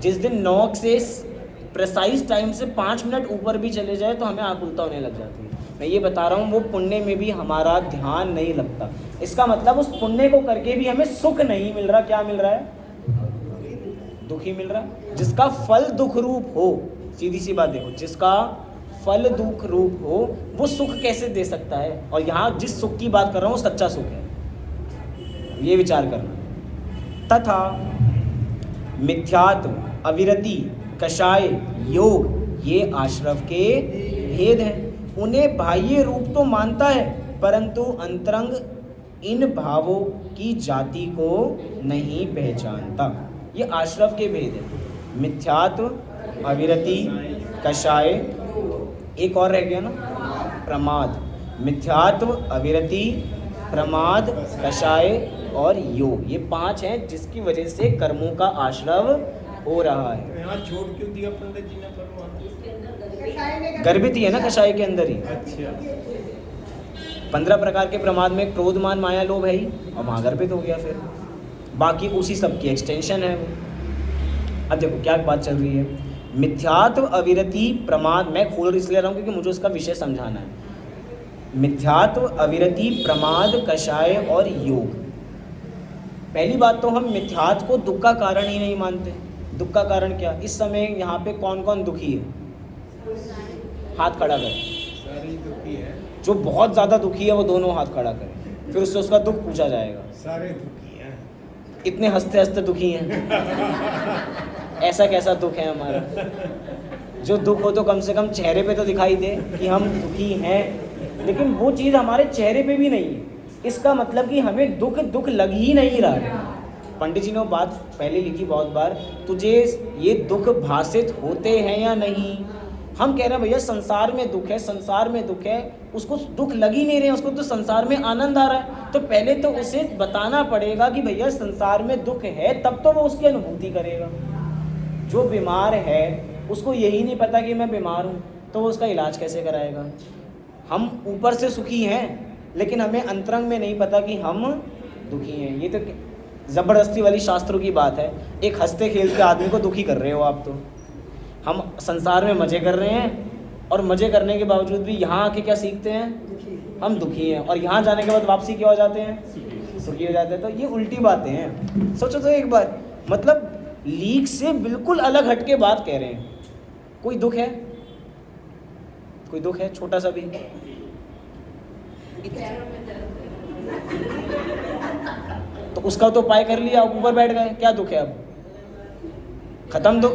Speaker 1: जिस दिन 9 से प्रिसाइज टाइम से 5 मिनट ऊपर भी चले जाए तो हमें आकुलता होने लग जाती है। मैं ये बता रहा हूँ, वो पुण्य में भी हमारा ध्यान नहीं लगता। इसका मतलब उस पुण्य को करके भी हमें सुख नहीं मिल रहा। क्या मिल रहा है? दुखी मिल रहा है। जिसका फल दुख रूप हो, सीधी सी बात देखो, जिसका फल दुख रूप हो वो सुख कैसे दे सकता है? और यहाँ जिस सुख की बात कर रहा हूँ सच्चा सुख है, ये विचार करना। तथा मिथ्यात्व, अविरति, कषाय, योग, ये आश्रव के भेद हैं। उन्हें बाह्य रूप तो मानता है, परंतु अंतरंग इन भावों की जाति को नहीं पहचानता। ये आश्रव के भेद है। मिथ्यात्व, अविरति, कषाय, एक और रह गया ना, प्रमाद। मिथ्यात्व, अविरति, प्रमाद, कषाय और योग, ये 5 हैं जिसकी वजह से कर्मों का आश्रव हो रहा है।
Speaker 2: यहाँ छोड़ क्यों दिया पंडित जी ने?
Speaker 1: गर्भित ही है ना कषाय के अंदर ही।
Speaker 2: अच्छा,
Speaker 1: 15 प्रकार के प्रमाद में क्रोध, मान, माया, लोभ है ही, और वहाँ गर्भित हो गया। फिर बाकी उसी सब की एक्सटेंशन है वो। अब देखो क्या बात चल रही है। मिथ्यात्व, अविरति, प्रमाद, मैं खोल इसलिए रहा हूँ क्योंकि मुझे उसका विषय समझाना है। मिथ्यात्व, अविरति, प्रमाद, कषाय और योग। पहली बात तो हम मिथ्यात्व को दुख का कारण ही नहीं मानते। दुख का कारण क्या? इस समय यहाँ पे कौन कौन दुखी है? हाथ खड़ा करें।
Speaker 2: सारी दुखी है।
Speaker 1: जो बहुत ज़्यादा दुखी है वो दोनों हाथ खड़ा करें, फिर उससे उसका दुख पूछा जाएगा।
Speaker 2: सारे दुखी हैं।
Speaker 1: इतने हंसते हंसते दुखी हैं। ऐसा कैसा दुख है हमारा? जो दुख हो तो कम से कम चेहरे पे तो दिखाई दे कि हम दुखी हैं, लेकिन वो चीज़ हमारे चेहरे पे भी नहीं है। इसका मतलब कि हमें दुख लग ही नहीं रहा है। पंडित जी ने वो बात पहले लिखी बहुत बार, तुझे ये दुख भाषित होते हैं या नहीं। हम कह रहे हैं भैया संसार में दुख है, संसार में दुख है, उसको दुख लग ही नहीं रहे, उसको तो संसार में आनंद आ रहा है। तो पहले तो उसे बताना पड़ेगा कि भैया संसार में दुख है, तब तो वो उसकी अनुभूति करेगा। जो बीमार है उसको यही नहीं पता कि मैं बीमार हूँ, तो वो उसका इलाज कैसे कराएगा। हम ऊपर से सुखी हैं लेकिन हमें अंतरंग में नहीं पता कि हम दुखी हैं। ये तो ज़बरदस्ती वाली शास्त्रों की बात है। एक हंसते खेलते आदमी को दुखी कर रहे हो आप। तो हम संसार में मज़े कर रहे हैं और मज़े करने के बावजूद भी यहाँ आके क्या सीखते हैं, हम दुखी हैं, और यहाँ जाने के बाद वापसी क्या हो जाते हैं, सुखी हो जाते हैं। तो ये उल्टी बातें हैं। सोचो तो एक बार, मतलब लीक से बिल्कुल अलग हट के बात कह रहे हैं। कोई दुख है, कोई दुख है छोटा सा भी, तो उसका तो उपाय कर लिया, ऊपर बैठ गए, क्या दुख है अब, खत्म दुख।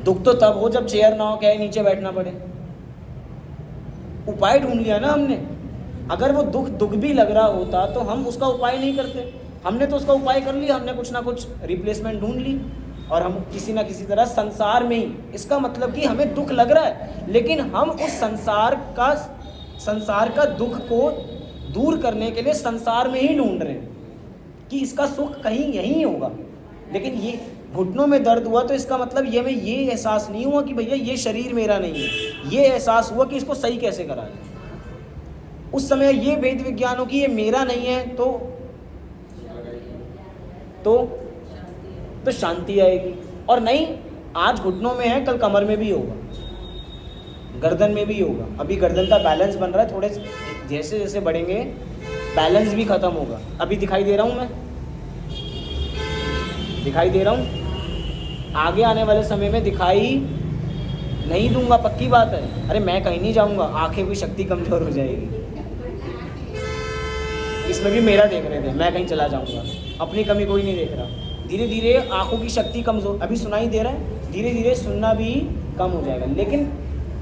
Speaker 1: दुख तो तब हो जब चेयर ना हो, क्या नीचे बैठना पड़े। उपाय ढूंढ लिया ना हमने। अगर वो दुख भी लग रहा होता तो हम उसका उपाय नहीं करते। हमने तो उसका उपाय कर लिया, हमने कुछ ना कुछ रिप्लेसमेंट ढूंढ ली, और हम किसी ना किसी तरह संसार में ही, इसका मतलब कि हमें दुख लग रहा है लेकिन हम उस संसार का दुख को दूर करने के लिए संसार में ही ढूंढ रहे हैं कि इसका सुख कहीं यहीं होगा। लेकिन ये घुटनों में दर्द हुआ तो इसका मतलब ये में ये एहसास नहीं हुआ कि भैया ये शरीर मेरा नहीं है, ये एहसास हुआ कि इसको सही कैसे करा जाए। उस समय ये भेद विज्ञान हो कि ये मेरा नहीं है तो शांति आएगी। और नहीं, आज घुटनों में है, कल कमर में भी होगा, गर्दन में भी होगा। अभी गर्दन का बैलेंस बन रहा है, थोड़े जैसे जैसे बढ़ेंगे बैलेंस भी खत्म होगा। अभी दिखाई दे रहा हूँ, मैं दिखाई दे रहा हूँ, आगे आने वाले समय में दिखाई नहीं दूंगा, पक्की बात है। अरे मैं कहीं नहीं जाऊंगा, आंखें की शक्ति कमजोर हो जाएगी। इसमें भी मेरा देख रहे थे, मैं कहीं चला जाऊंगा, अपनी कमी कोई नहीं देख रहा। धीरे धीरे आंखों की शक्ति कमजोर, अभी सुनाई दे रहा है, धीरे धीरे सुनना भी कम हो जाएगा। लेकिन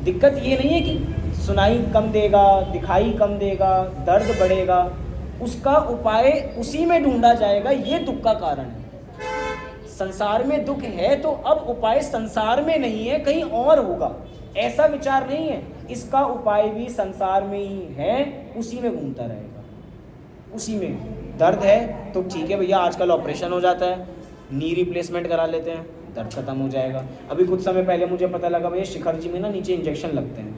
Speaker 1: दिक्कत ये नहीं है कि सुनाई कम देगा, दिखाई कम देगा, दर्द बढ़ेगा, उसका उपाय उसी में ढूंढा जाएगा। ये दुख का कारण है। संसार में दुख है तो अब उपाय संसार में नहीं है, कहीं और होगा, ऐसा विचार नहीं है। इसका उपाय भी संसार में ही है, उसी में घूमता रहेगा। उसी में दर्द है तो ठीक है भैया, आजकल ऑपरेशन हो जाता है, नी रिप्लेसमेंट करा लेते हैं, दर्द खत्म हो जाएगा। अभी कुछ समय पहले मुझे पता लगा भैया शिखर जी में ना नीचे इंजेक्शन लगते हैं,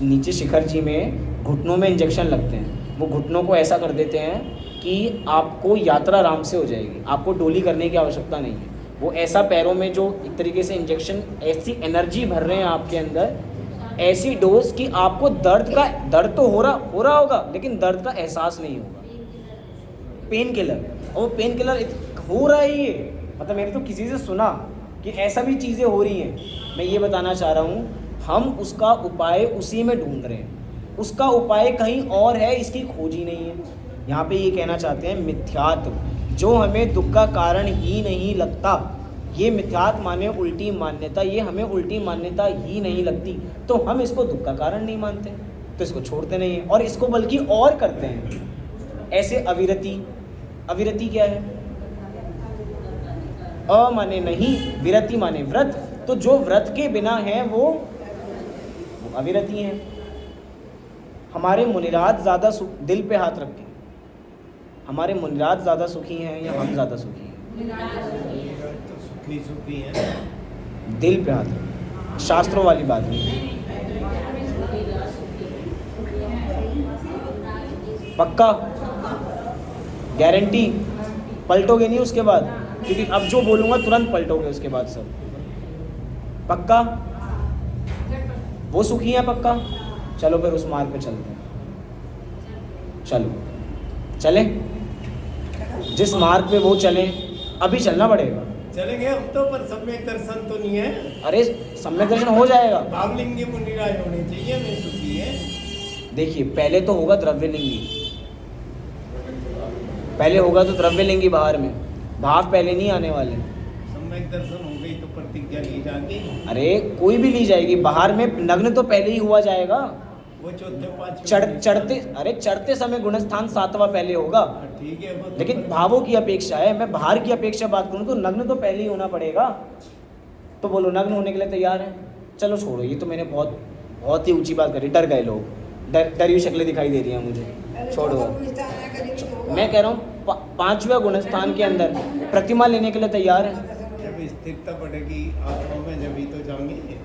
Speaker 1: नीचे शिखर जी में घुटनों में इंजेक्शन लगते हैं। वो घुटनों को ऐसा कर देते हैं कि आपको यात्रा आराम से हो जाएगी, आपको डोली करने की आवश्यकता नहीं है। वो ऐसा पैरों में जो एक तरीके से इंजेक्शन, ऐसी एनर्जी भर रहे हैं आपके अंदर, ऐसी डोज कि आपको दर्द तो हो रहा होगा लेकिन दर्द का एहसास नहीं होगा। पेन किलर, और वो पेन किलर हो रहा है ये, मतलब मैंने तो किसी से सुना कि ऐसा भी चीज़ें हो रही हैं। मैं ये बताना चाह रहा हूँ, हम उसका उपाय उसी में ढूंढ रहे हैं, उसका उपाय कहीं और है, इसकी खोज ही नहीं है। यहाँ पे ये कहना चाहते हैं मिथ्यात्व, जो हमें दुख का कारण ही नहीं लगता, ये मिथ्यात्व माने उल्टी मान्यता, ये हमें उल्टी मान्यता ही नहीं लगती, तो हम इसको दुख का कारण नहीं मानते, तो इसको छोड़ते नहीं हैं और इसको बल्कि और करते हैं। ऐसे अविरति क्या है? अ माने नहीं, विरति माने व्रत, तो जो व्रत के बिना है वो अविरति हैं। हमारे मुनिराज ज़्यादा दिल पे हाथ रख के, हमारे मुनिराज ज़्यादा सुखी हैं या हम ज़्यादा सुखी हैं?
Speaker 2: सुखी है,
Speaker 1: दिल पे हाथ रख, शास्त्रों वाली बात नहीं। पक्का, गारंटी, पलटोगे नहीं उसके बाद, क्योंकि अब जो बोलूँगा तुरंत पलटोगे उसके बाद सब। पक्का, वो सुखी है पक्का। चलो फिर उस मार्ग पे चलते हैं, चलो चले, जिस मार्ग पे वो चले, अभी चलना पड़ेगा।
Speaker 2: चलेंगे हम तो, पर सम्यक दर्शन तो नहीं है।
Speaker 1: अरे सम्यक दर्शन हो जाएगा,
Speaker 2: भावलिंगी मुनिराज होने चाहिए, मैं सुखी है।
Speaker 1: देखिए पहले तो होगा द्रव्यलिंगी, पहले होगा तो द्रव्यलिंगी बाहर में, भाव पहले नहीं आने वाले।
Speaker 2: सम्यक दर्शन हो गई तो प्रतिज्ञा ली जाएगी।
Speaker 1: अरे कोई भी ली जाएगी, बाहर में नग्न तो पहले ही हुआ जाएगा,
Speaker 2: वो चौथे पांचवे
Speaker 1: चढ़ते समय गुणस्थान 7वां पहले होगा,
Speaker 2: ठीक है वो तो
Speaker 1: लेकिन भावों की अपेक्षा है। मैं बाहर की अपेक्षा बात करूँ तो नग्न तो पहले ही होना पड़ेगा। तो बोलो नग्न होने के लिए तैयार है? चलो छोड़ो, ये तो मैंने बहुत ही ऊंची बात करी, डर गए लोग, डरी हुई शक्लें दिखाई दे रही हैं मुझे, छोड़ो। मैं कह रहा हूँ 5वें गुणस्थान के अंदर प्रतिमा लेने के लिए तैयार है?
Speaker 2: जब स्थिरता बढ़ेगी आत्मा में जब ही तो जाएंगे।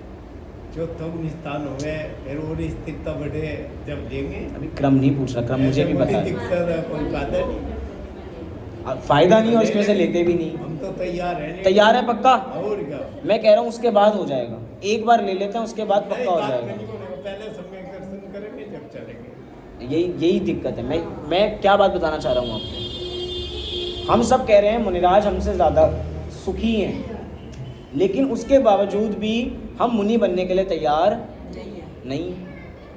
Speaker 2: चौथा स्थान हो गए फिर और स्थिरता बढ़े जब देंगे।
Speaker 1: अभी क्रम नहीं पूछ रहा, क्रम मुझे भी पता है।
Speaker 2: दिक्कत है, कोई फायदा नहीं।
Speaker 1: फायदा नहीं और इसमें से लेते भी नहीं।
Speaker 2: हम तो तैयार हैं।
Speaker 1: तैयार है पक्का?
Speaker 2: और क्या?
Speaker 1: मैं कह रहा हूँ उसके बाद हो जाएगा, एक बार ले लेते हैं उसके बाद पक्का हो
Speaker 2: नहीं,
Speaker 1: जाएगा।
Speaker 2: पहले सम्यक दर्शन करेंगे जब चलेंगे।
Speaker 1: यही दिक्कत है। मैं क्या बात बताना चाह रहा हूँ आपको। हम सब कह रहे हैं मुनिराज हमसे ज़्यादा सुखी हैं, लेकिन उसके बावजूद भी हम मुनि बनने के लिए तैयार नहीं।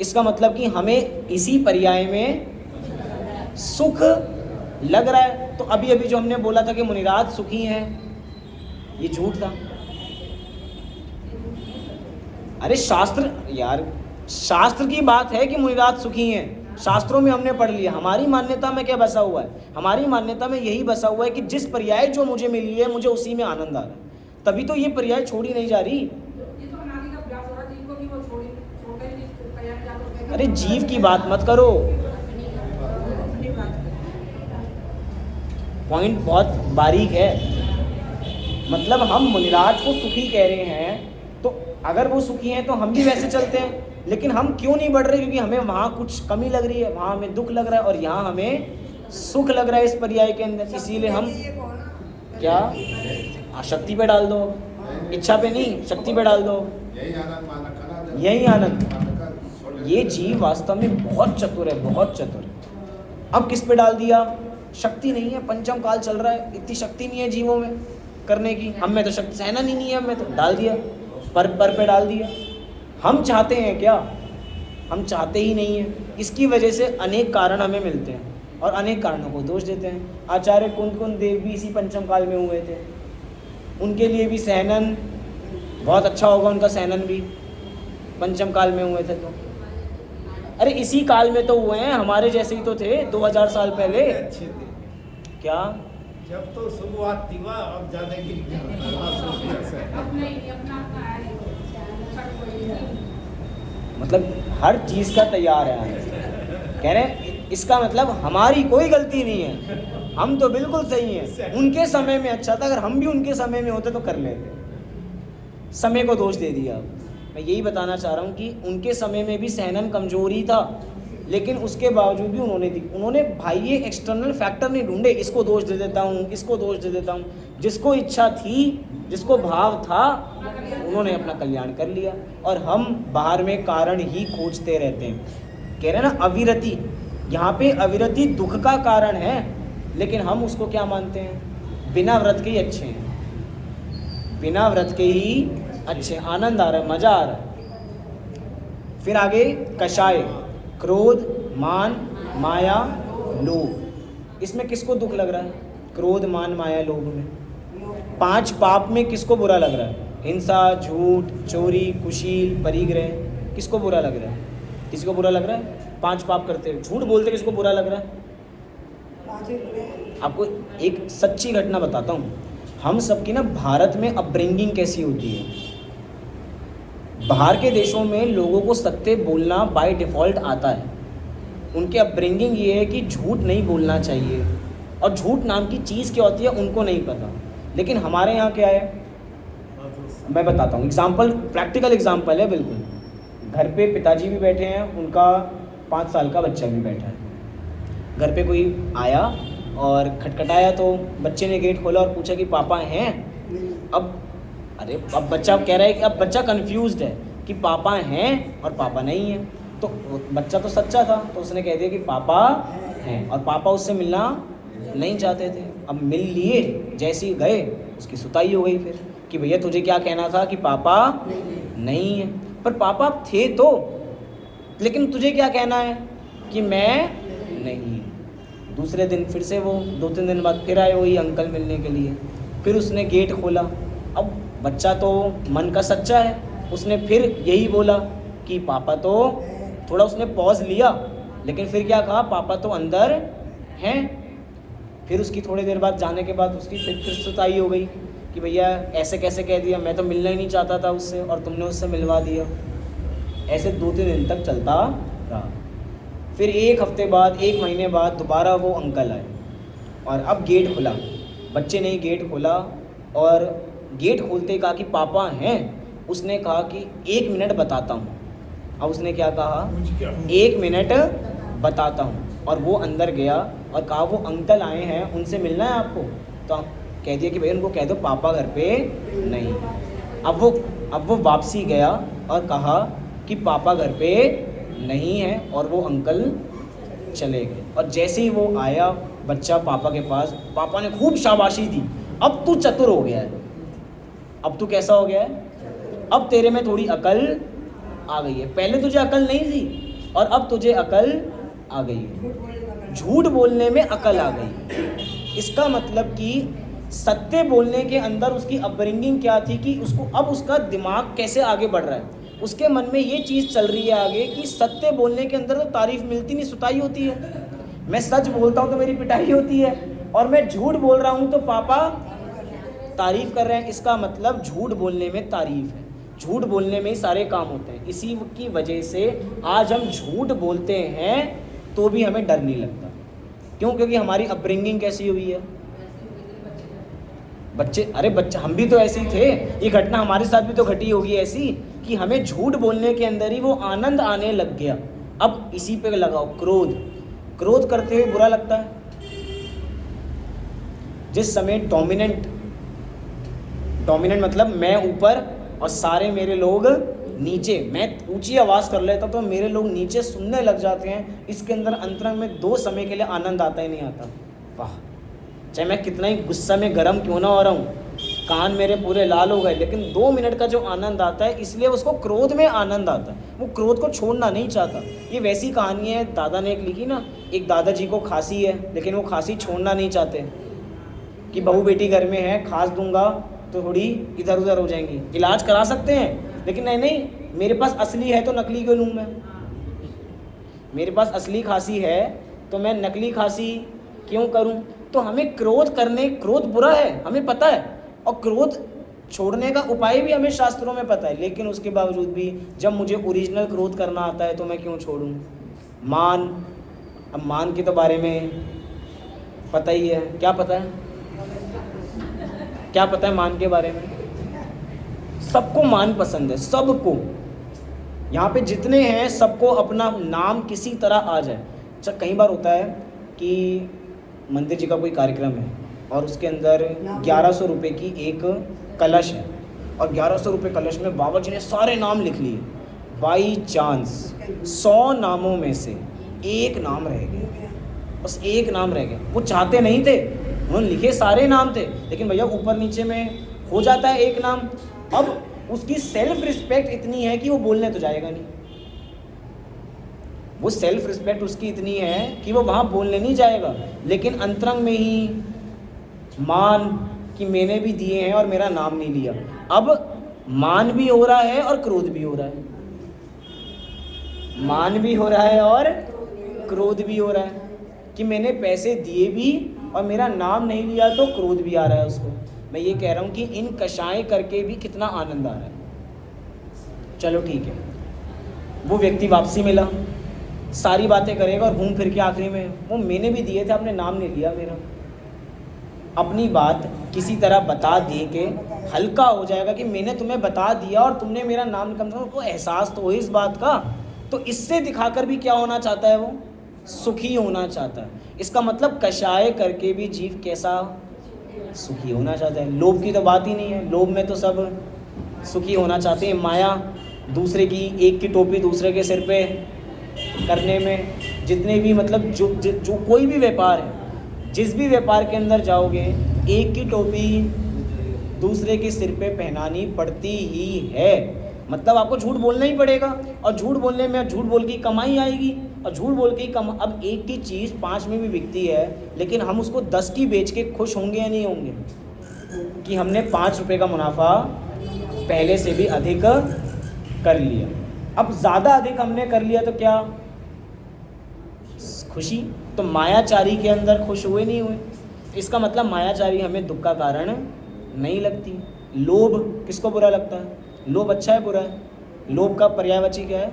Speaker 1: इसका मतलब कि हमें इसी पर्याय में सुख लग रहा है। तो अभी जो हमने बोला था कि मुनिराज सुखी हैं, ये झूठ था। अरे शास्त्र की बात है कि मुनिराज सुखी हैं, शास्त्रों में हमने पढ़ लिया। हमारी मान्यता में क्या बसा हुआ है? हमारी मान्यता में यही बसा हुआ है कि जिस पर्याय जो मुझे मिली है मुझे उसी में आनंद आ रहा है, तभी तो ये पर्याय छोड़ी नहीं जा रही। अरे जीव की बात मत करो, पॉइंट बहुत बारीक है। मतलब हम मुनिराज को सुखी कह रहे हैं, तो अगर वो सुखी हैं तो हम भी वैसे चलते हैं, लेकिन हम क्यों नहीं बढ़ रहे? क्योंकि हमें वहाँ कुछ कमी लग रही है, वहाँ हमें दुख लग रहा है और यहाँ हमें सुख लग रहा है इस पर्याय के अंदर। इसीलिए हम क्या शक्ति पे डाल दो, इच्छा पे नहीं, शक्ति पे डाल दो, यही आनंद। ये जीव वास्तव में बहुत चतुर है, बहुत चतुर है। अब किस पे डाल दिया? शक्ति नहीं है, पंचम काल चल रहा है, इतनी शक्ति नहीं है जीवों में करने की। हम में तो शक्ति सहना नहीं है, हमें तो डाल दिया, पर पे डाल दिया। हम चाहते हैं क्या? हम चाहते ही नहीं हैं। इसकी वजह से अनेक कारण हमें मिलते हैं और अनेक कारणों को दोष देते हैं। आचार्य कुंद देव भी इसी पंचम काल में हुए थे, उनके लिए भी सहनन बहुत अच्छा होगा, उनका सहनन भी पंचम काल में हुए थे। तो अरे इसी काल में तो हुए हैं, हमारे जैसे ही तो थे 2000 साल पहले।
Speaker 2: अच्छे थे
Speaker 1: क्या
Speaker 2: जब तो शुरुआत थी वह, अब ज्यादा
Speaker 1: मतलब हर चीज़ का तैयार है आने। कह रहे हैं इसका मतलब हमारी कोई गलती नहीं है, हम तो बिल्कुल सही हैं। उनके समय में अच्छा था, अगर हम भी उनके समय में होते तो कर लेते। समय को दोष दे दिया। मैं यही बताना चाह रहा हूँ कि उनके समय में भी सहनन कमजोरी था, लेकिन उसके बावजूद भी उन्होंने भाई ये एक्सटर्नल फैक्टर नहीं ढूंढे, इसको दोष दे देता हूँ, इसको दोष दे देता हूँ। जिसको इच्छा थी, जिसको भाव था, उन्होंने अपना कल्याण कर लिया। और हम बाहर में कारण ही खोजते रहते हैं। कह रहे हैं ना अविरति, यहाँ पे अविरति दुख का कारण है, लेकिन हम उसको क्या मानते हैं? बिना व्रत के ही अच्छे हैं, बिना व्रत के ही अच्छे, आनंद आ रहा है, मजा आ रहा है। फिर आगे कषाय, क्रोध, मान, माया, लोभ। इसमें किसको दुख लग रहा है? क्रोध, मान, माया, लोभ में। 5 पाप में किसको बुरा लग रहा है? हिंसा, झूठ, चोरी, कुशील, परिग्रह। किसको बुरा लग रहा है? किसी को बुरा लग रहा है? 5 पाप करते हैं, झूठ बोलते, किसको बुरा लग रहा है? आपको एक सच्ची घटना बताता हूँ। हम सबकी ना भारत में अपब्रिंगिंग कैसी होती है। बाहर के देशों में लोगों को सत्य बोलना बाय डिफ़ॉल्ट आता है। उनके अपब्रिंगिंग ये है कि झूठ नहीं बोलना चाहिए, और झूठ नाम की चीज़ क्या होती है उनको नहीं पता। लेकिन हमारे यहाँ क्या है, मैं बताता हूँ। एग्जाम्पल, प्रैक्टिकल एग्जाम्पल है बिल्कुल। घर पे पिताजी भी बैठे हैं, उनका 5 साल का बच्चा भी बैठा है। घर पे कोई आया और खटखटाया, तो बच्चे ने गेट खोला और पूछा कि पापा हैं? अब बच्चा कह रहा है कि अब बच्चा कंफ्यूज्ड है कि पापा हैं और पापा नहीं हैं। तो बच्चा तो सच्चा था, तो उसने कह दिया कि पापा हैं, और पापा उससे मिलना नहीं चाहते थे। अब मिल लिए, जैसे ही गए उसकी सुताई हो गई फिर कि भैया तुझे क्या कहना था कि पापा नहीं है, पर पापा थे तो, लेकिन तुझे क्या कहना है कि मैं नहीं। दूसरे दिन फिर से वो 2-3 दिन बाद फिर आए वही अंकल मिलने के लिए। फिर उसने गेट खोला। अब बच्चा तो मन का सच्चा है, उसने फिर यही बोला कि पापा तो थोड़ा उसने पॉज लिया, लेकिन फिर क्या कहा, पापा तो अंदर हैं। फिर उसकी थोड़ी देर बाद जाने के बाद उसकी फिर सुताई हो गई कि भैया ऐसे कैसे कह दिया, मैं तो मिलना ही नहीं चाहता था उससे और तुमने उससे मिलवा दिया। ऐसे 2-3 दिन तक चलता रहा। फिर 1 हफ्ते बाद, 1 महीने बाद दोबारा वो अंकल आए और अब गेट खुला। बच्चे ने गेट खोला और गेट खोलते ही कहा कि पापा हैं। उसने कहा कि 1 मिनट बताता हूँ। अब उसने क्या कहा, 1 मिनट बताता हूँ। और वो अंदर गया और कहा वो अंकल आए हैं, उनसे मिलना है आपको। तो कह दिया कि भैया उनको कह दो पापा घर पे नहीं। अब वो वापसी गया और कहा कि पापा घर पे नहीं है और वो अंकल चले गए। और जैसे ही वो आया बच्चा पापा के पास, पापा ने खूब शाबाशी दी, अब तू चतुर हो गया है, अब तू कैसा हो गया है, अब तेरे में थोड़ी अकल आ गई है, पहले तुझे अकल नहीं थी और अब तुझे अकल आ गई है। झूठ बोलने में अकल आ गई। इसका मतलब कि सत्य बोलने के अंदर उसकी अपब्रिंगिंग क्या थी कि उसको अब उसका दिमाग कैसे आगे बढ़ रहा है, उसके मन में ये चीज़ चल रही है आगे कि सत्य बोलने के अंदर तो तारीफ मिलती नहीं, सुताई होती है। मैं सच बोलता हूँ तो मेरी पिटाई होती है और मैं झूठ बोल रहा हूँ तो पापा तारीफ कर रहे हैं। इसका मतलब झूठ बोलने में तारीफ है, झूठ बोलने में ही सारे काम होते हैं। इसी की वजह से आज हम झूठ बोलते हैं तो भी हमें डर नहीं लगता। क्यों? क्योंकि हमारी अपब्रिंगिंग कैसी हुई है। बच्चे हम भी तो ऐसे ही थे। ये घटना हमारे साथ भी तो घटी होगी ऐसी कि हमें झूठ बोलने के अंदर ही वो आनंद आने लग गया। अब इसी पे लगाओ क्रोध करते हुए बुरा लगता है। जिस समय डोमिनेंट मतलब मैं ऊपर और सारे मेरे लोग नीचे, मैं ऊंची आवाज़ कर लेता तो मेरे लोग नीचे सुनने लग जाते हैं। इसके अंदर अंतरंग में 2 समय के लिए आनंद आता ही नहीं आता। वाह, चाहे मैं कितना ही गुस्सा में गर्म क्यों ना हो रहा हूँ, कान मेरे पूरे लाल हो गए, लेकिन 2 मिनट का जो आनंद आता है, इसलिए उसको क्रोध में आनंद आता है। वो क्रोध को छोड़ना नहीं चाहता। ये वैसी कहानी है, दादा ने एक लिखी ना, एक दादाजी को खांसी है लेकिन वो खांसी छोड़ना नहीं चाहते कि बहू बेटी घर में है, खांस दूंगा तो थोड़ी इधर उधर हो जाएंगी। इलाज करा सकते हैं लेकिन नहीं, मेरे पास असली है तो नकली क्यों लूँ मैं? मेरे पास असली खांसी है तो मैं नकली खांसी क्यों करूं? तो हमें क्रोध बुरा है, हमें पता है, और क्रोध छोड़ने का उपाय भी हमें शास्त्रों में पता है। लेकिन उसके बावजूद भी जब मुझे ओरिजिनल क्रोध करना आता है तो मैं क्यों छोड़ूं? अब मान के तो बारे में पता ही है। क्या पता है मान के बारे में? सबको मान पसंद है, सबको। यहाँ पे जितने हैं सबको अपना नाम किसी तरह आ जाए। अच्छा, कई बार होता है कि मंदिर जी का कोई कार्यक्रम है और उसके अंदर 1100 रुपये की एक कलश है और 1100 रुपये कलश में बाबा जी ने सारे नाम लिख लिए। बाई चांस 100 नामों में से एक नाम रह गया, बस एक नाम रह गया। वो चाहते नहीं थे, उन्होंने लिखे सारे नाम थे, लेकिन भैया ऊपर नीचे में हो जाता है एक नाम। अब उसकी सेल्फ रिस्पेक्ट इतनी है कि वो बोलने तो जाएगा नहीं। वो सेल्फ रिस्पेक्ट उसकी इतनी है कि वो वहाँ बोलने नहीं जाएगा, लेकिन अंतरंग में ही मान कि मैंने भी दिए हैं और मेरा नाम नहीं लिया। अब मान भी हो रहा है और क्रोध भी हो रहा है, मान भी हो रहा है और क्रोध भी हो रहा है कि मैंने पैसे दिए भी और मेरा नाम नहीं लिया, तो क्रोध भी आ रहा है उसको। मैं ये कह रहा हूँ कि इन कषाय करके भी कितना आनंद आ रहा है। चलो ठीक है, वो व्यक्ति वापसी मिला, सारी बातें करेगा और घूम फिर के आखिरी में वो मैंने भी दिए थे, आपने नाम नहीं लिया मेरा। अपनी बात किसी तरह बता दे के हल्का हो जाएगा कि मैंने तुम्हें बता दिया और तुमने मेरा नाम, कम से कम उनको एहसास तो हो इस बात का। तो इससे दिखाकर भी क्या होना चाहता है, वो सुखी होना चाहता है। इसका मतलब कषाय करके भी जीव कैसा सुखी होना चाहता है। लोभ की तो बात ही नहीं है, लोभ में तो सब सुखी होना चाहते हैं। माया, दूसरे की एक की टोपी दूसरे के सिर पे करने में, जितने भी मतलब जो कोई भी व्यापार है, जिस भी व्यापार के अंदर जाओगे एक की टोपी दूसरे के सिर पे पहनानी पड़ती ही है। मतलब आपको झूठ बोलना ही पड़ेगा, और झूठ बोलने में झूठ बोल की कमाई आएगी, और झूठ बोल के अब एक की चीज़ 5 में भी बिकती है, लेकिन हम उसको 10 की बेच के खुश होंगे या नहीं होंगे कि हमने 5 रुपये का मुनाफा पहले से भी अधिक कर लिया। अब ज़्यादा अधिक हमने कर लिया तो क्या खुशी? तो मायाचारी के अंदर खुश हुए नहीं हुए, इसका मतलब मायाचारी हमें दुख का कारण नहीं लगती। लोभ किसको बुरा लगता है? लोभ अच्छा है बुरा है? लोभ का पर्यायवाची क्या है?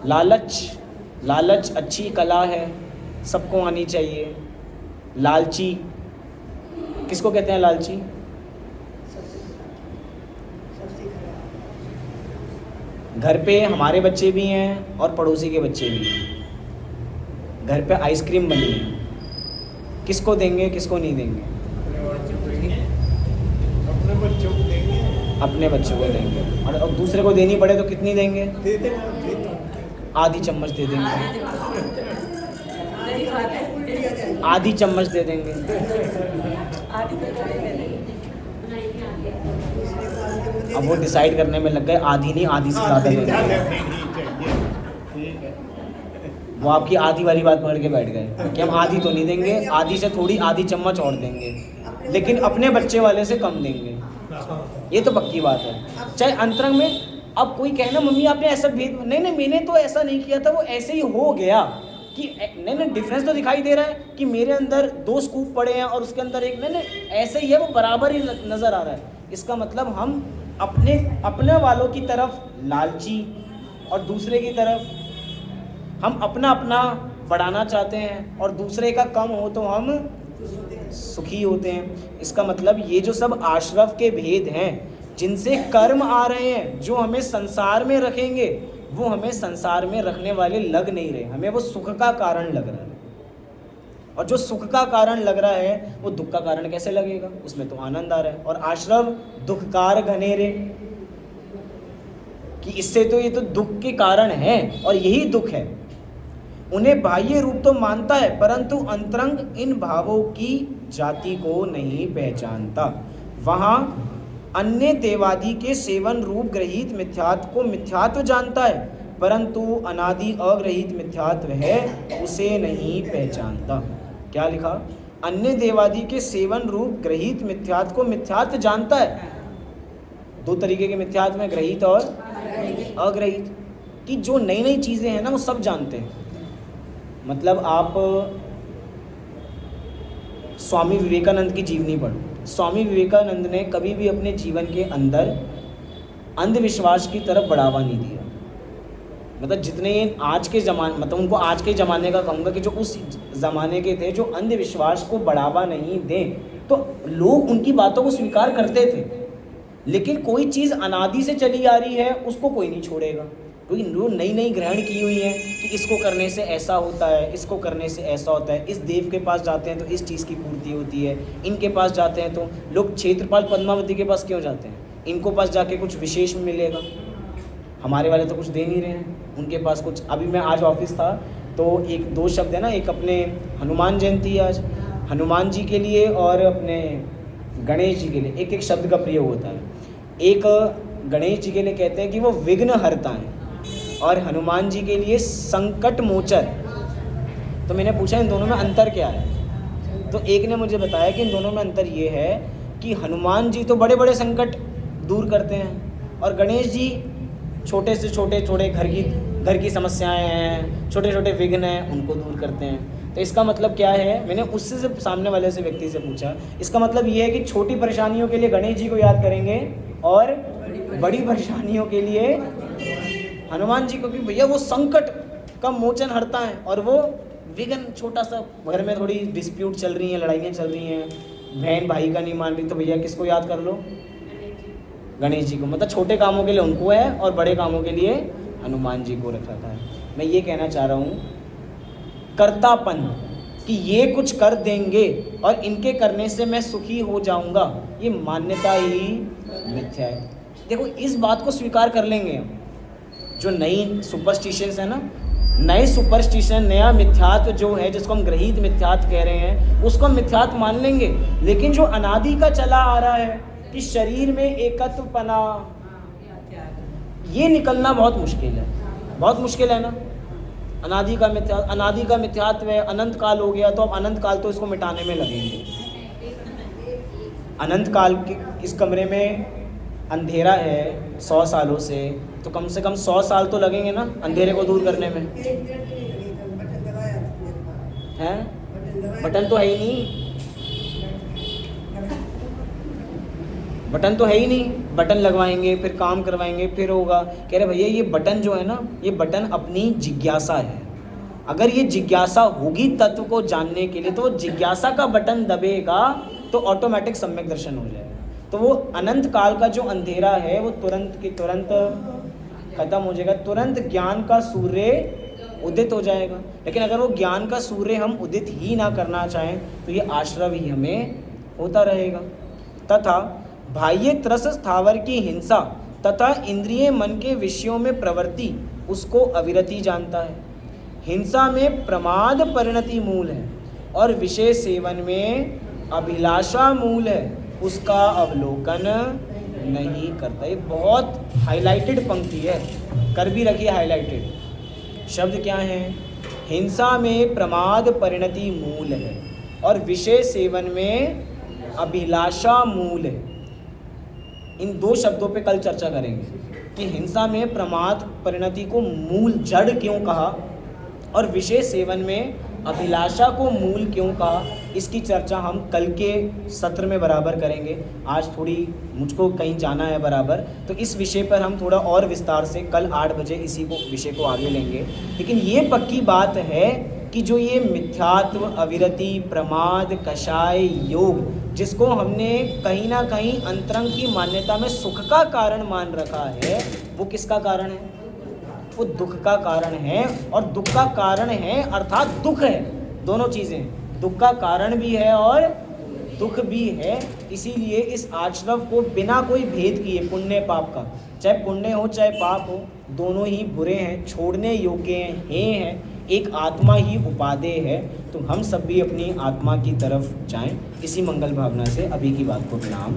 Speaker 1: लालच। लालच अच्छी कला है, सबको आनी चाहिए। लालची किसको कहते हैं? लालची घर पे हमारे बच्चे भी हैं और पड़ोसी के बच्चे भी हैं। घर पे आइसक्रीम बनी है, किसको देंगे किसको नहीं देंगे?
Speaker 2: अपने बच्चों को देंगे।
Speaker 1: अपने बच्चों को देंगे। और दूसरे को देनी पड़े तो कितनी देंगे?
Speaker 2: दे देंगे।
Speaker 1: आधी चम्मच दे देंगे।
Speaker 3: सही बात है।
Speaker 1: आधी चम्मच दे देंगे।
Speaker 3: आधी तो थोड़ी दे देंगे।
Speaker 1: अब वो डिसाइड करने में लग गए, आधी नहीं आधी से ज़्यादा देंगे।
Speaker 2: ठीक है।
Speaker 1: वो आपकी आधी वाली बात पकड़ के बैठ गए कि हम आधी तो नहीं देंगे, आधी से थोड़ी आधी चम्मच और देंगे, लेकिन अपने बच्चे वाले से कम देंगे। ये तो पक्की बात है। चाहे अंतरंग में अब कोई कहे ना मम्मी आपने ऐसा भेद, नहीं मैंने तो ऐसा नहीं किया था, वो ऐसे ही हो गया कि नहीं डिफरेंस तो दिखाई दे रहा है कि मेरे अंदर 2 स्कूप पड़े हैं और उसके अंदर एक, नहीं ऐसे ही है, वो बराबर ही नज़र आ रहा है। इसका मतलब हम अपने वालों की तरफ लालची और दूसरे की तरफ हम अपना बढ़ाना चाहते हैं और दूसरे का कम हो तो हम सुखी होते हैं। इसका मतलब ये जो सब आश्रव के भेद हैं जिनसे कर्म आ रहे हैं, जो हमें संसार में रखेंगे, वो हमें संसार में रखने वाले लग नहीं रहे, हमें वो सुख का कारण लग रहा है। और जो सुख का कारण लग रहा है वो दुख का कारण कैसे लगेगा? उसमें तो आनंद आ रहा है। और आश्रव दुखकार घनेरे, कि इससे तो ये तो दुख के कारण है और यही दुख है। उन्हें बाह्य रूप तो मानता है परंतु अंतरंग इन भावों की जाति को नहीं पहचानता। वहाँ अन्य देवादि के सेवन रूप ग्रहित मिथ्यात्व को मिथ्यात्व जानता है परंतु अनादि अग्रहित मिथ्यात्व है उसे नहीं पहचानता। क्या लिखा? अन्य देवादि के सेवन रूप ग्रहित मिथ्यात्व को मिथ्यात्व जानता है। 2 तरीके के मिथ्यात्व में, ग्रहित और अग्रहित। कि जो नई नई चीज़ें हैं ना वो सब जानते हैं। मतलब आप स्वामी विवेकानंद की जीवनी पढ़ो। स्वामी विवेकानंद ने कभी भी अपने जीवन के अंदर अंधविश्वास की तरफ बढ़ावा नहीं दिया। मतलब जितने आज के ज़माने, मतलब उनको आज के ज़माने का कहूँगा कि जो उस ज़माने के थे जो अंधविश्वास को बढ़ावा नहीं दें, तो लोग उनकी बातों को स्वीकार करते थे। लेकिन कोई चीज़ अनादि से चली आ रही है उसको कोई नहीं छोड़ेगा, क्योंकि जो नई नई ग्रहण की हुई है कि इसको करने से ऐसा होता है, इसको करने से ऐसा होता है, इस देव के पास जाते हैं तो इस चीज़ की पूर्ति होती है, इनके पास जाते हैं तो लोग क्षेत्रपाल पद्मावती के पास क्यों जाते हैं? इनको पास जाके कुछ विशेष मिलेगा। हमारे वाले तो कुछ दे नहीं रहे हैं, उनके पास कुछ। अभी मैं आज ऑफिस था तो 1-2 शब्द है ना, एक अपने हनुमान जयंती आज, हनुमान जी के लिए और अपने गणेश जी के लिए एक एक शब्द का प्रयोग होता है। एक गणेश जी के लिए कहते हैं कि वो विघ्न हरता है और हनुमान जी के लिए संकट मोचन। तो मैंने पूछा इन दोनों में अंतर क्या है? तो एक ने मुझे बताया कि इन दोनों में अंतर ये है कि हनुमान जी तो बड़े बड़े संकट दूर करते हैं और गणेश जी छोटे से छोटे थोड़े घर की समस्याएं हैं, छोटे छोटे विघ्न हैं, उनको दूर करते हैं। तो इसका मतलब क्या है? मैंने उससे से सामने वाले से व्यक्ति से पूछा, इसका मतलब ये है कि छोटी परेशानियों के लिए गणेश जी को याद करेंगे और बड़ी परेशानियों के लिए हनुमान जी को, कि भैया वो संकट का मोचन हरता है और वो विघ्न छोटा सा, घर में थोड़ी डिस्प्यूट चल रही हैं, लड़ाइयाँ चल रही हैं, बहन भाई का नहीं मान रही, तो भैया किसको याद कर लो? गणेश जी को। मतलब छोटे कामों के लिए उनको है और बड़े कामों के लिए हनुमान जी को रख रखा है। मैं ये कहना चाह रहा हूँ, कर्तापन कि ये कुछ कर देंगे और इनके करने से मैं सुखी हो जाऊंगा, ये मान्यता ही मिथ्या है। देखो इस बात को स्वीकार कर लेंगे हम, जो नई सुपरस्टिशंस है ना, नए सुपरस्टिशन, नया मिथ्यात्व जो है जिसको हम ग्रहित मिथ्यात्व कह रहे हैं, उसको हम मिथ्यात्व मान लेंगे। लेकिन जो अनादि का चला आ रहा है कि शरीर में एकत्वपना, ये निकलना बहुत मुश्किल है, बहुत मुश्किल है ना। अनादि का मिथ्यात्व है, अनंत काल हो गया तो अब अनंत काल तो इसको मिटाने में लगेंगे। अनंत काल के इस कमरे में अंधेरा है 100 सालों से, तो कम से कम 100 साल तो लगेंगे ना अंधेरे को दूर करने में, हैं? बटन तो है ही नहीं, बटन तो है ही नहीं। बटन लगवाएंगे, फिर काम करवाएंगे, फिर होगा। कह रहे भैया ये बटन जो है ना, ये बटन अपनी जिज्ञासा है। अगर ये जिज्ञासा होगी तत्व को जानने के लिए, तो वो जिज्ञासा का बटन दबेगा तो ऑटोमेटिक सम्यक दर्शन हो जाएगा। तो वो अनंत काल का जो अंधेरा है वो तुरंत के तुरंत खत्म हो जाएगा, तुरंत ज्ञान का सूर्य उदित हो जाएगा। लेकिन अगर वो ज्ञान का सूर्य हम उदित ही ना करना चाहें तो ये आश्रव ही हमें होता रहेगा। तथा बाह्य त्रस स्थावर की हिंसा तथा इंद्रिय मन के विषयों में प्रवृत्ति उसको अविरति जानता है। हिंसा में प्रमाद परिणति मूल है और विषय सेवन में अभिलाषा मूल है, उसका अवलोकन नहीं करता। ये बहुत हाईलाइटेड पंक्ति है, कर भी रखिए हाईलाइटेड। शब्द क्या है? हिंसा में प्रमाद परिणति मूल है और विषय सेवन में अभिलाषा मूल है। इन दो शब्दों पे कल चर्चा करेंगे कि हिंसा में प्रमाद परिणति को मूल जड़ क्यों कहा और विषय सेवन में अभिलाषा को मूल क्यों कहा। इसकी चर्चा हम कल के सत्र में बराबर करेंगे। आज थोड़ी मुझको कहीं जाना है बराबर, तो इस विषय पर हम थोड़ा और विस्तार से कल 8 बजे इसी को विषय को आगे लेंगे। लेकिन ये पक्की बात है कि जो ये मिथ्यात्व, अविरति, प्रमाद, कषाय, योग, जिसको हमने कहीं ना कहीं अंतरंग की मान्यता में सुख का कारण मान रखा है, वो किसका कारण है? वो दुख का कारण है। और दुख का कारण है अर्थात दुख है, दोनों चीज़ें, दुख का कारण भी है और दुख भी है। इसीलिए इस आश्रव को बिना कोई भेद किए, पुण्य पाप का, चाहे पुण्य हो चाहे पाप हो, दोनों ही बुरे हैं, छोड़ने योग्य हैं। एक आत्मा ही उपादेय है। तो हम सब भी अपनी आत्मा की तरफ जाएं। इसी मंगल भावना से अभी की बात को विराम